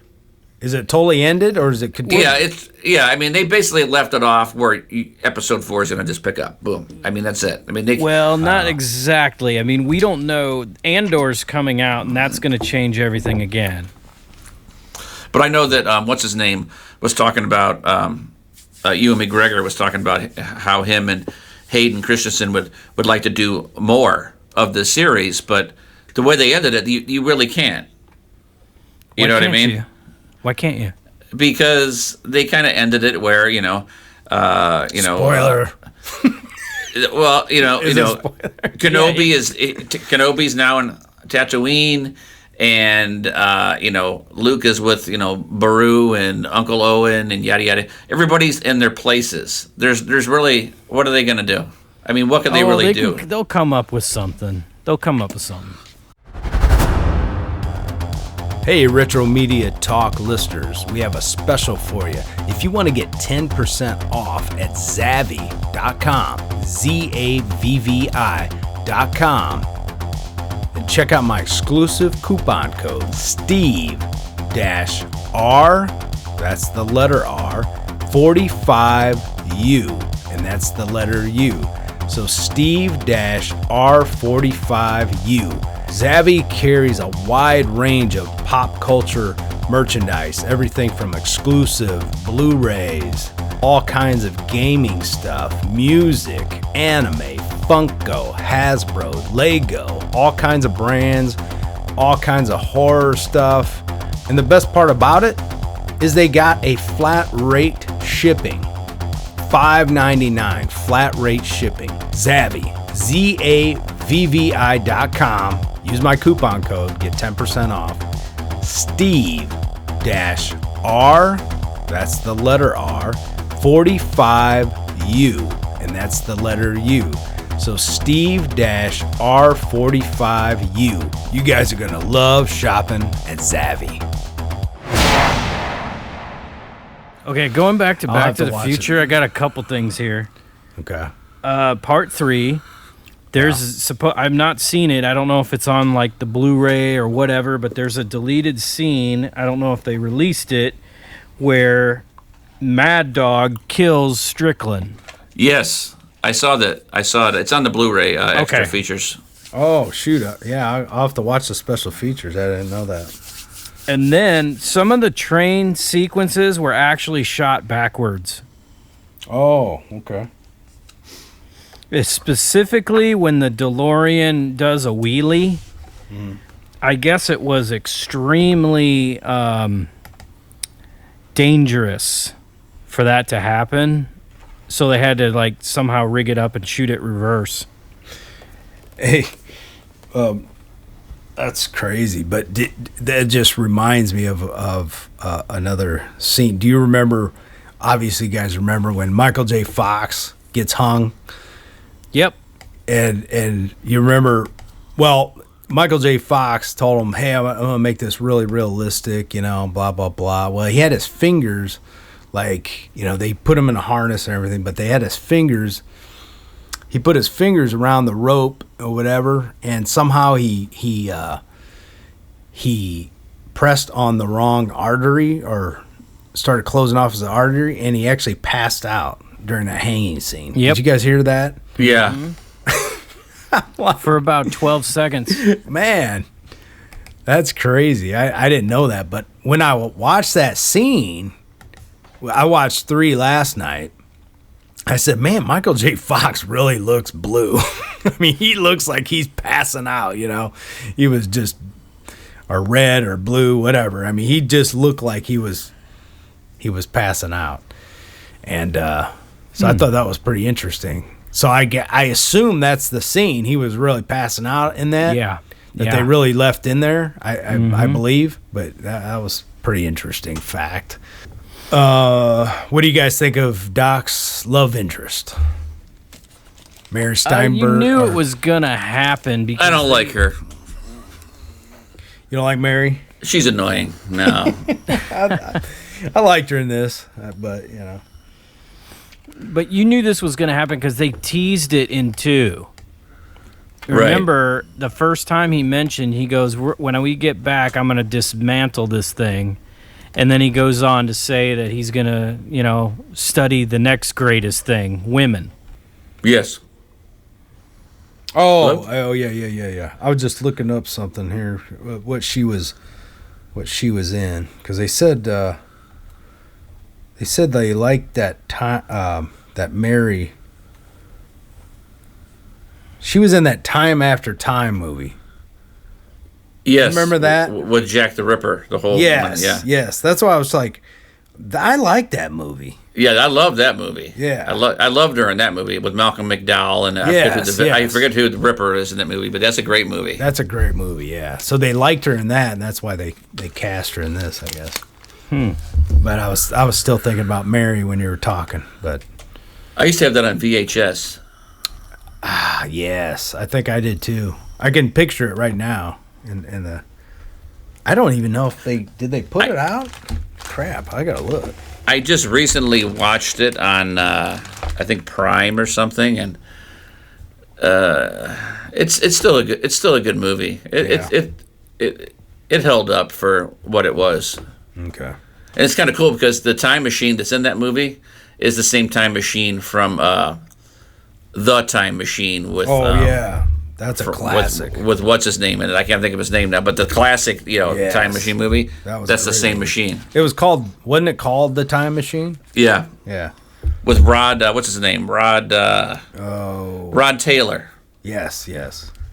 Is it totally ended, or is it continued? Yeah. I mean, they basically left it off where episode 4 is going to just pick up. Boom. I mean, that's it. I mean, not exactly. I mean, we don't know. Andor's coming out, and that's going to change everything again. But I know that what's his name was talking about. Ewan McGregor was talking about how him and Hayden Christensen would like to do more of the series, but the way they ended it, you really can't. You know what I mean? Why can't you? Because they kind of ended it where Spoiler. Well, Kenobi Kenobi's now in Tatooine, and Luke is with Baru and Uncle Owen and yada yada. Everybody's in their places. There's really, what are they gonna do? I mean, what can they really do? They'll come up with something. Hey, Retro Media Talk listeners, we have a special for you. If you want to get 10% off at Zavvi.com, Zavvi.com, and check out my exclusive coupon code, Steve-R, that's the letter R, 45U, and that's the letter U. So Steve-R45U. Zavvi carries a wide range of pop culture merchandise, everything from exclusive Blu-rays, all kinds of gaming stuff, music, anime, Funko, Hasbro, Lego, all kinds of brands, all kinds of horror stuff. And the best part about it is they got a flat rate shipping. $5.99 flat rate shipping. Zavvi, Zavvi.com. Use my coupon code, get 10% off. Steve-R, that's the letter R, 45U, and that's the letter U. So Steve-R45U. You guys are going to love shopping at Zavvi. Okay, going back to the Future, I got a couple things here. Okay. Part 3. I've not seen it. I don't know if it's on like the Blu-ray or whatever, but there's a deleted scene. I don't know if they released it, where Mad Dog kills Strickland. Yes, I saw that. It's on the Blu-ray extra features. Oh, shoot. Yeah, I'll have to watch the special features. I didn't know that. And then some of the train sequences were actually shot backwards. Oh, okay. Specifically when the DeLorean does a wheelie, I guess it was extremely dangerous for that to happen. So they had to like somehow rig it up and shoot it reverse. Hey, that's crazy. But that just reminds me of another scene. Do you remember? Obviously, you guys remember when Michael J. Fox gets hung. Yep. And you remember, well, Michael J. Fox told him, hey, I'm going to make this really realistic, blah, blah, blah. Well, he had his fingers, like, they put him in a harness and everything, but they had his fingers. He put his fingers around the rope or whatever, and somehow he pressed on the wrong artery or started closing off his artery, and he actually passed out during a hanging scene. Yep. Did you guys hear that? Yeah. For about 12 seconds. Man, that's crazy. I didn't know that. But when I watched that scene, I watched 3 last night, I said, man, Michael J. Fox really looks blue. I mean, he looks like he's passing out, you know. He was just, or red or blue, whatever. I mean, he just looked like he was passing out. And so I thought that was pretty interesting. So I assume that's the scene. He was really passing out in that. Yeah. That they really left in there, I believe. But that was pretty interesting fact. What do you guys think of Doc's love interest? Mary Steinberg. You knew it was gonna happen because I don't like her. You don't like Mary? She's annoying. No. I liked her in this, but you know. But you knew this was gonna happen because they teased it in 2. Right. Remember the first time he mentioned, he goes, "When we get back, I'm gonna dismantle this thing." And then he goes on to say that he's going to, you know, study the next greatest thing, women. Yes. Oh, yeah. I was just looking up something here, what she was in, because they said they liked that time, that Mary. She was in that Time After Time movie. Yes. Remember that? With Jack the Ripper, the whole Yes. That's why I was like, I like that movie. Yeah, I love that movie. Yeah. I loved her in that movie with Malcolm McDowell, and I forget who the Ripper is in that movie, but that's a great movie. That's a great movie, yeah. So they liked her in that, and that's why they cast her in this, I guess. But I was still thinking about Mary when you were talking, but I used to have that on VHS. Yes, I think I did too. I can picture it right now. In the, I don't even know if they put it out. Crap, I gotta look. I just recently watched it on I think Prime or something, and it's still a good movie. It held up for what it was. Okay. And it's kind of cool because the time machine that's in that movie is the same time machine from The Time Machine with. Yeah. That's a classic. With what's his name in it? I can't think of his name now, but the classic, Time Machine movie, that's the same machine. It was called, wasn't it called The Time Machine? Yeah. Yeah. With Rod, what's his name? Rod Taylor. Yes. Yeah,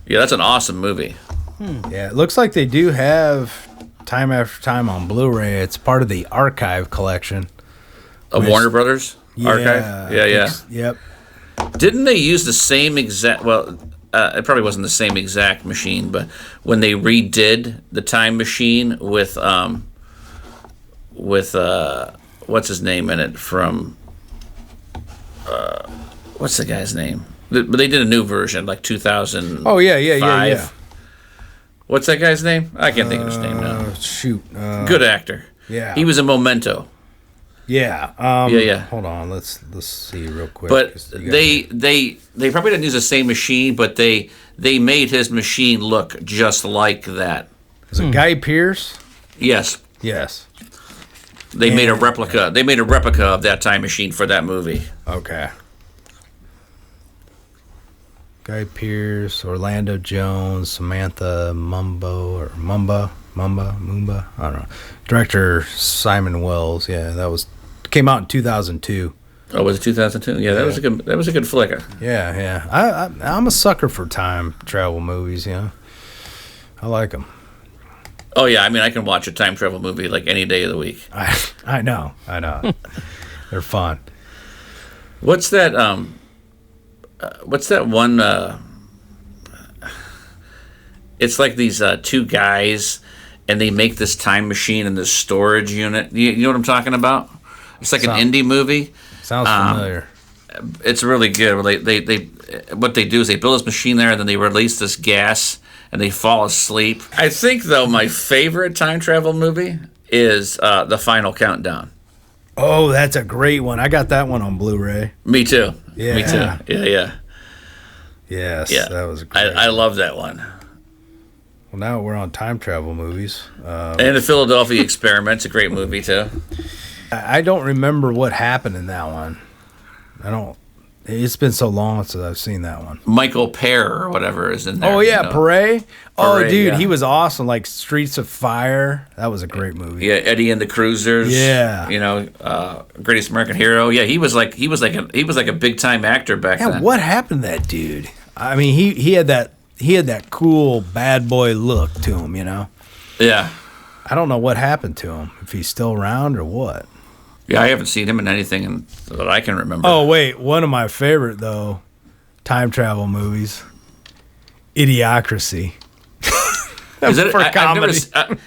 that's an awesome movie. Yeah, it looks like they do have Time After Time on Blu-ray. It's part of the archive collection. Of Warner Brothers? Archive? Yeah. Yep. Didn't they use the same exact, it probably wasn't the same exact machine, but when they redid the Time Machine with what's his name in it from what's the guy's name? But they did a new version, like 2000. Oh yeah. What's that guy's name? I can't think of his name now. Shoot. Good actor. Yeah. He was in Memento. Yeah. Yeah. Hold on. Let's see real quick. But they probably didn't use the same machine, but they made his machine look just like that. Is it Guy Pearce? Yes. Yes. They made a replica. They made a replica of that time machine for that movie. Okay. Guy Pearce, Orlando Jones, Samantha Mumba. I don't know. Director Simon Wells. Yeah, came out in 2002. Oh, was it 2002? Yeah, that was a good flicker. Yeah. I'm a sucker for time travel movies. I like them. Oh yeah, I mean I can watch a time travel movie like any day of the week. I know. They're fun. What's that one? It's like these two guys, and they make this time machine in this storage unit. You know what I'm talking about? It's like an indie movie. Sounds familiar. It's really good. They what they do is they build this machine there, and then they release this gas, and they fall asleep. I think though my favorite time travel movie is The Final Countdown. Oh, that's a great one. I got that one on Blu-ray. Me too. Yeah. Me too. Yeah. Yes, Yeah. that was great. I love that one. Well, now we're on time travel movies. And The Philadelphia Experiment's a great movie too. I don't remember what happened in that one. I don't It's been so long since I've seen that one. Michael Pear or whatever is in there. Oh yeah, Paray. Oh Paray, dude, yeah. he was awesome. Like Streets of Fire. That was a great movie. Yeah, Eddie and the Cruisers. Yeah. Greatest American Hero. Yeah, he was like a big time actor back Yeah, then. what happened to that dude? I mean, he had that cool bad boy look to him, you know. Yeah. I don't know what happened to him. If he's still around or what. Yeah, I haven't seen him in anything that I can remember. Oh wait, one of my favorite though, time travel movies, Idiocracy. Is it for comedy?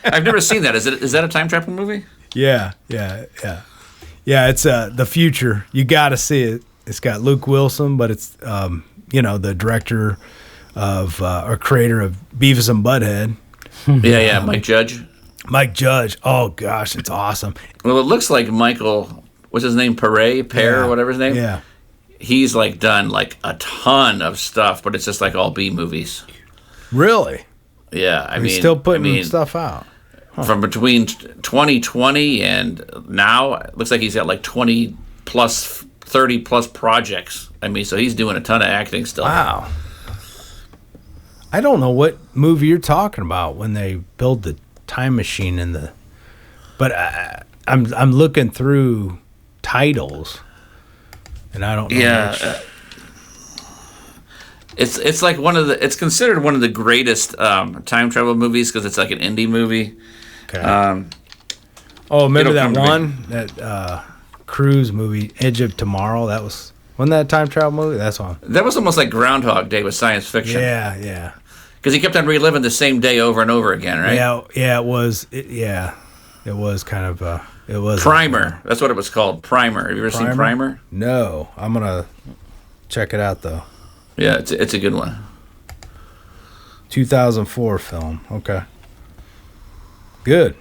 I've never seen that. Is that a time travel movie? Yeah. It's the future. You got to see it. It's got Luke Wilson, but it's the director of or creator of Beavis and Butthead. Yeah, Mike Judge. Mike Judge. Oh gosh, it's awesome. Well, it looks like Michael. What's his name? Pear, Yeah. or whatever his name. Yeah. He's like done like a ton of stuff, but it's just like all B movies. Really? Yeah, I mean, He's still putting stuff out. From between 2020 and now, it looks like he's got like 20 plus, 30 plus projects. I mean, so he's doing a ton of acting still. Wow. I don't know what movie you're talking about when they build the time machine but I'm looking through titles and I don't know. Yeah. It's like it's considered one of the greatest time travel movies because it's like an indie movie. Okay. Remember it'll that come to me. one that cruise movie, Edge of Tomorrow? Wasn't that a time travel movie? That's one. That was almost like Groundhog Day with science fiction. Yeah. Because he kept on reliving the same day over and over again, right? Yeah, it was. It was kind of. It was Primer. That's what it was called. Primer. Have you ever seen Primer? No, I'm gonna check it out though. Yeah, it's a good one. 2004 film. Okay. Good.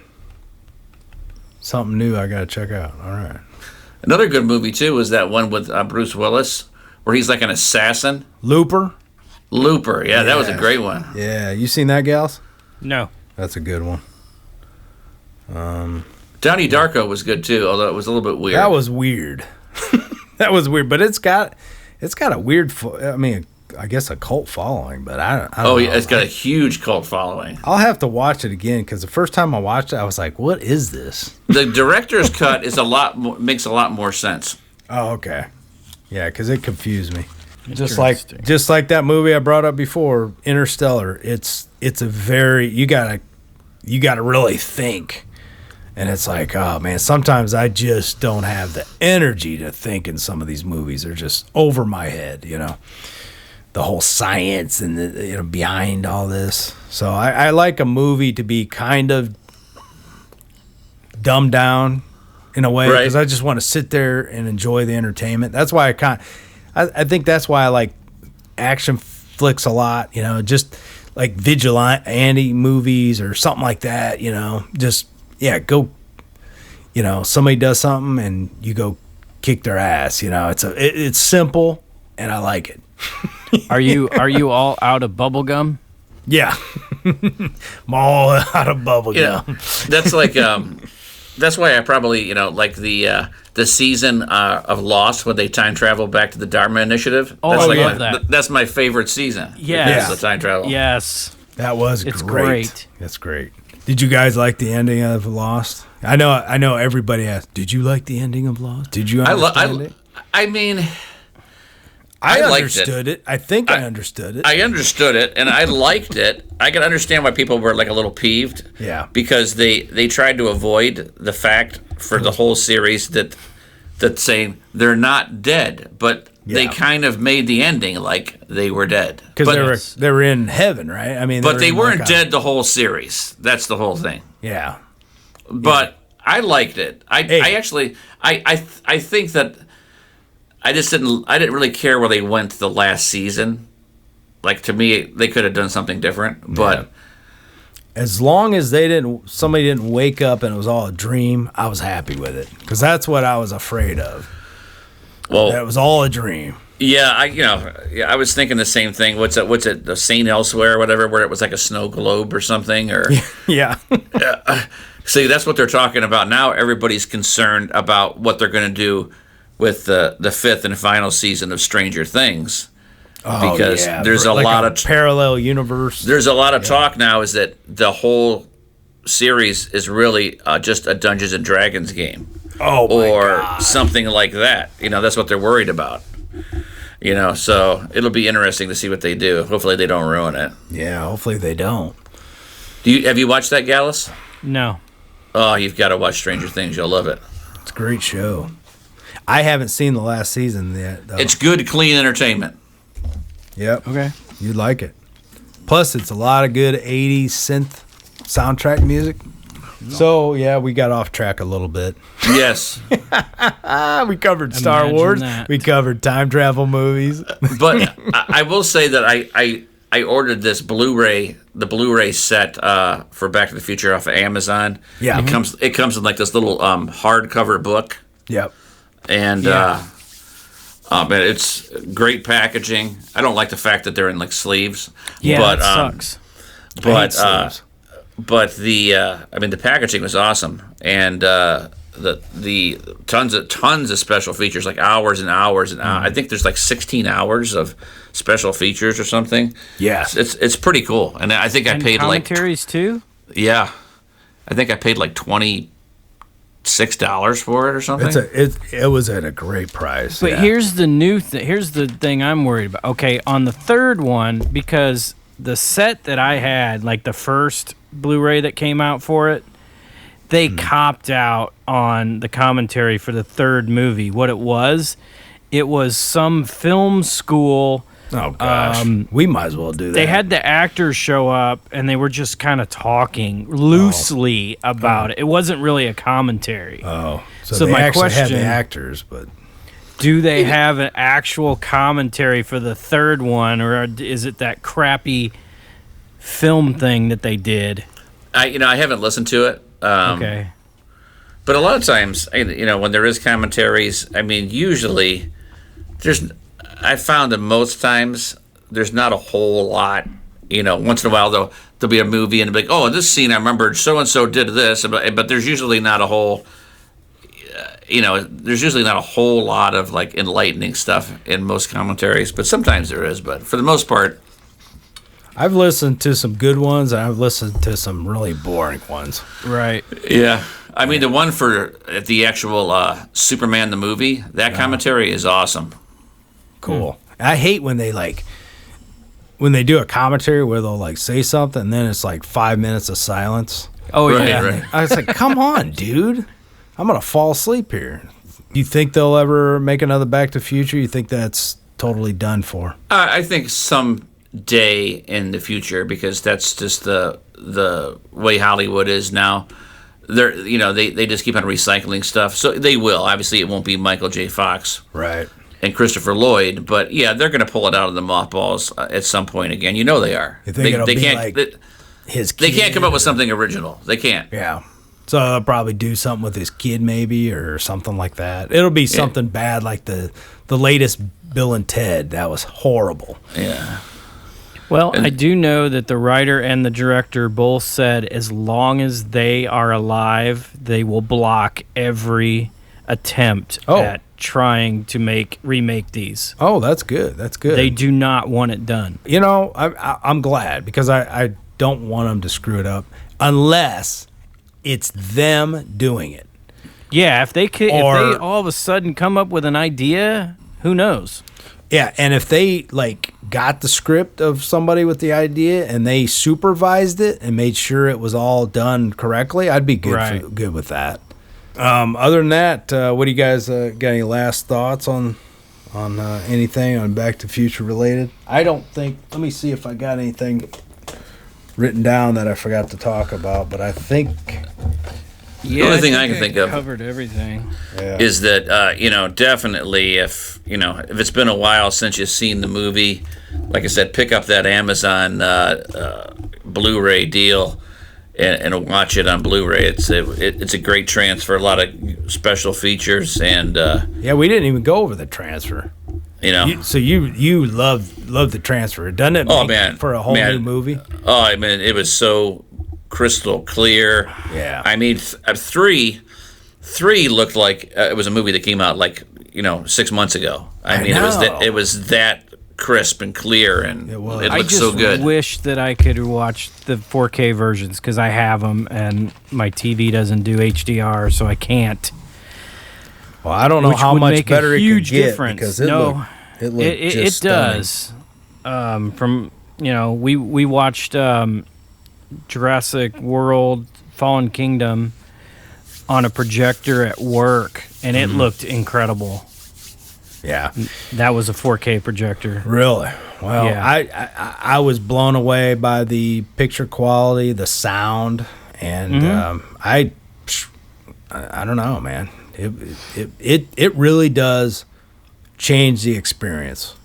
Something new I gotta check out. All right. Another good movie too was that one with Bruce Willis, where he's like an assassin. Looper. Yeah, that was a great one. Yeah, you seen that, gals? No. That's a good one. Donnie Darko was good too, although it was a little bit weird. That was weird. That was weird, but it's got a weird. I guess a cult following, but I don't know. Yeah, it's got a huge cult following. I'll have to watch it again because the first time I watched it, I was like, "What is this?" The director's cut is makes a lot more sense. Oh, okay. Yeah, because it confused me. Just like that movie I brought up before, Interstellar. It's a very you gotta really think, and it's like, oh man, sometimes I just don't have the energy to think in some of these movies. They're just over my head, you know. The whole science and the behind all this. So I like a movie to be kind of dumbed down in a way because I just want to sit there and enjoy the entertainment. That's why I think that's why I like action flicks a lot, you know, just like vigilante movies or something like that, you know, just, go, you know, somebody does something and you go kick their ass, you know, it's simple and I like it. Are you all out of bubble gum? Yeah. I'm all out of bubble gum. That's like, that's why I probably, like the season of Lost when they time travel back to the Dharma Initiative. Oh, That's I love that. That's my favorite season. Yes. The time travel. Yes. That was It's great. great. That's great. Did you guys like the ending of Lost? I know everybody asked, did you like the ending of Lost? Did you understand it? I mean, I liked understood it. I think I understood it. I understood it, and I liked it. I can understand why people were like a little peeved. Yeah. Because they tried to avoid the fact for the whole series that saying they're not dead, but they kind of made the ending like they were dead. Because they were in heaven, right? I mean, but they weren't dead the whole series. That's the whole thing. Yeah. But I liked it. I think that I didn't really care where they went the last season. Like, to me, they could have done something different. But as long as somebody didn't wake up and it was all a dream, I was happy with it. Because that's what I was afraid of. Well, that it was all a dream. Yeah, I was thinking the same thing. What's it, the Saint Elsewhere or whatever, where it was like a snow globe or something? Or Yeah. See, that's what they're talking about now. Everybody's concerned about what they're going to do with the fifth and final season of Stranger Things. Because there's a like lot of parallel universe. There's a lot of talk now is that the whole series is really just a Dungeons and Dragons game, or something like that. That's what they're worried about. So it'll be interesting to see what they do. Hopefully they don't ruin it. Yeah, hopefully they don't. Have you watched that, Gallas? No. Oh, you've got to watch Stranger Things. You'll love it. It's a great show. I haven't seen the last season yet, though. It's good, clean entertainment. Yep. Okay. You'd like it. Plus, it's a lot of good 80s synth soundtrack music. So, yeah, we got off track a little bit. Yes. We covered Star Wars. that. We covered time travel movies. But I will say that I ordered this Blu-ray, the Blu-ray set for Back to the Future off of Amazon. Yeah. It comes in like this little hardcover book. Yep. And man, it's great packaging. I don't like the fact that they're in like sleeves. Yeah, but, that sucks. But the packaging was awesome, and the tons of special features, like hours and hours and hours. I think there's like 16 hours of special features or something. Yes. It's pretty cool, and I think I paid commentaries too. Yeah, I think I paid like $26 for it or something. It was at a great price. But here's the new thing. Here's the thing I'm worried about. Okay, on the third one, because the set that I had, like the first Blu-ray that came out for it, they copped out on the commentary for the third movie. What it was some film school. Oh gosh, we might as well do that. They had the actors show up, and they were just kind of talking loosely about it. It wasn't really a commentary. Oh, so they my actually question: had the actors, but do they have an actual commentary for the third one, or is it that crappy film thing that they did? I haven't listened to it. Okay. But a lot of times, when there is commentaries, usually I found that most times there's not a whole lot. Once in a while there'll be a movie and it'll be like, oh, this scene I remember so and so did this, but there's usually not a whole. There's usually not a whole lot of like enlightening stuff in most commentaries, but sometimes there is. But for the most part, I've listened to some good ones and I've listened to some really boring ones. Right. Yeah. The one for the actual Superman the movie, that commentary is awesome. Cool. I hate when they do a commentary where they'll like say something and then it's like 5 minutes of silence. Oh, Right, yeah. right. I was like, come on, dude. I'm going to fall asleep here. You think they'll ever make another Back to the Future? You think that's totally done for? I think some day in the future, because that's just the way Hollywood is now. They just keep on recycling stuff. So they will. Obviously, it won't be Michael J. Fox. Right. And Christopher Lloyd, but yeah, they're going to pull it out of the mothballs at some point again. They are. You think it'll be can't. like his They kid can't come up with something original. They can't. Yeah. So they'll probably do something with his kid maybe or something like that. It'll be something bad like the latest Bill and Ted. That was horrible. Yeah. Well, I do know that the writer and the director both said as long as they are alive, they will block every attempt at trying to remake these. Oh, that's good. That's good. They do not want it done. I'm glad because I don't want them to screw it up unless it's them doing it. Yeah, if they all of a sudden come up with an idea, who knows? Yeah, and if they got the script of somebody with the idea and they supervised it and made sure it was all done correctly, I'd be good good with that. Other than that, what do you guys got? Any last thoughts on anything on Back to the Future related? I don't think. Let me see if I got anything written down that I forgot to talk about, but I think. The only thing I can think of covered everything. Is that definitely if it's been a while since you've seen the movie, like I said, pick up that Amazon Blu-ray deal and watch it on Blu-ray. It's a great transfer, a lot of special features, and we didn't even go over the transfer. So you love the transfer, doesn't it? Man, for a whole new movie. Oh, it was so crystal clear. Yeah. 3 looked like it was a movie that came out like 6 months ago. I mean, know. it was that crisp and clear, and it looked so good. I wish that I could watch the 4K versions because I have them, and my TV doesn't do HDR, so I can't. Well, I don't know Which how would much make better a it huge could get difference. because No, it looked it just stunning. does. We watched Jurassic World: Fallen Kingdom on a projector at work, and it looked incredible. Yeah. That was a 4K projector. Really? Well, Yeah. I was blown away by the picture quality, the sound, and I don't know, man. It really does change the experience.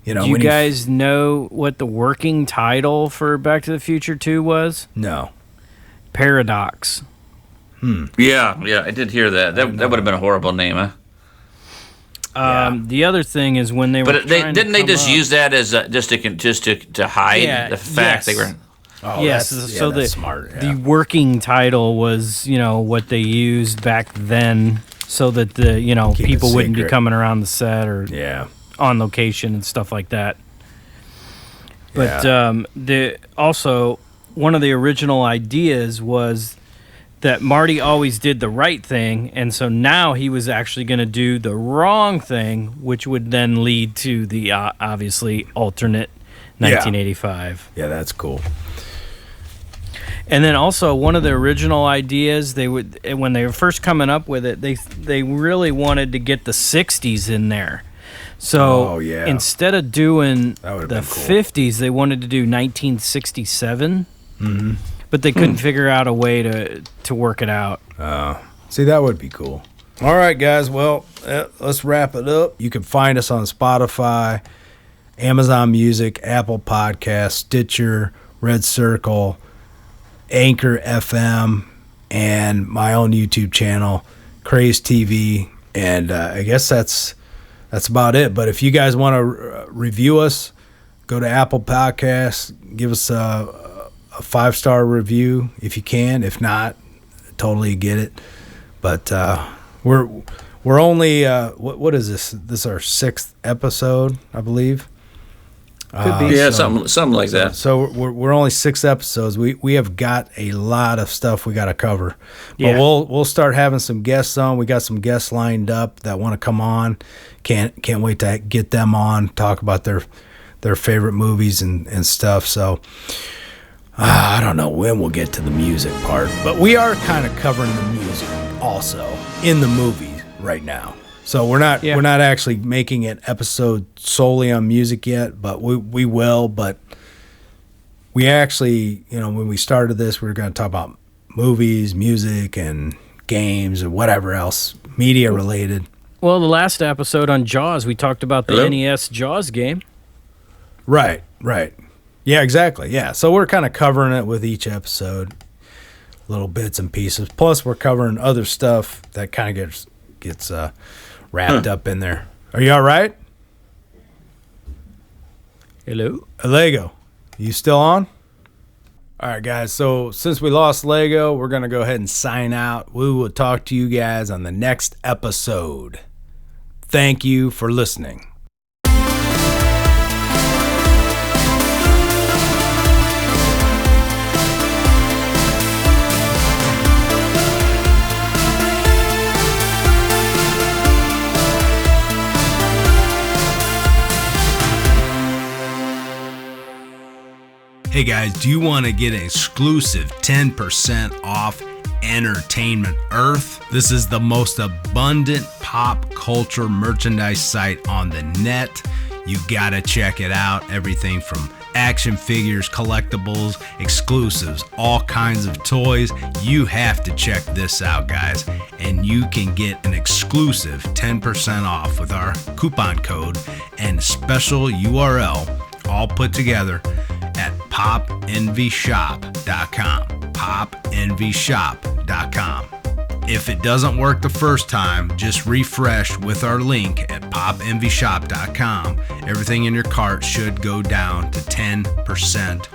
Do you guys know what the working title for Back to the Future 2 was? No. Paradox. Yeah, I did hear that. That would have been a horrible name, huh? The other thing is when they were But didn't they just use that as just to hide the fact they were. Oh, yes, so that's smart. Yeah. The working title was, what they used back then so that the, Keep people it wouldn't be secret. coming around the set or Yeah. on location and stuff like that. But Yeah. also one of the original ideas was that Marty always did the right thing, and so now he was actually going to do the wrong thing, which would then lead to the obviously alternate 1985. Yeah, that's cool. And then also one of the original ideas, when they were first coming up with it, they really wanted to get the 60s in there. So instead of doing the 50s, they wanted to do 1967. Mm-hmm. But they couldn't figure out a way to work it out. See, that would be cool. All right, guys. Well, let's wrap it up. You can find us on Spotify, Amazon Music, Apple Podcasts, Stitcher, Red Circle, Anchor FM, and my own YouTube channel, Craze TV. And I guess that's about it. But if you guys want to review us, go to Apple Podcasts, give us a 5-star review if you can. If not, totally get it. But we're only what is this? This is our 6th episode, I believe. Could be. Yeah, something like that. So we're only 6 episodes. We have got a lot of stuff we got to cover. But Yeah. we'll start having some guests on. We got some guests lined up that want to come on. Can't wait to get them on, talk about their favorite movies and stuff. So I don't know when we'll get to the music part, but we are kind of covering the music also in the movie right now. So we're not actually making an episode solely on music yet, but we will. But we actually, when we started this, we were going to talk about movies, music, and games, and whatever else media related. Well, the last episode on Jaws, we talked about the Hello? NES Jaws game. Right. Yeah, exactly. Yeah. So we're kind of covering it with each episode, little bits and pieces. Plus, we're covering other stuff that kind of gets wrapped up in there. Are you all right? Hello? Lego, you still on? All right, guys. So since we lost Lego, we're going to go ahead and sign out. We will talk to you guys on the next episode. Thank you for listening. Hey guys, do you want to get an exclusive 10% off Entertainment Earth? This is the most abundant pop culture merchandise site on the net. You gotta check it out. Everything from action figures, collectibles, exclusives, all kinds of toys. You have to check this out, guys. And you can get an exclusive 10% off with our coupon code and special URL all put together at PopEnvyShop.com. PopEnvyShop.com. If it doesn't work the first time, just refresh with our link at PopEnvyShop.com. Everything in your cart should go down to 10%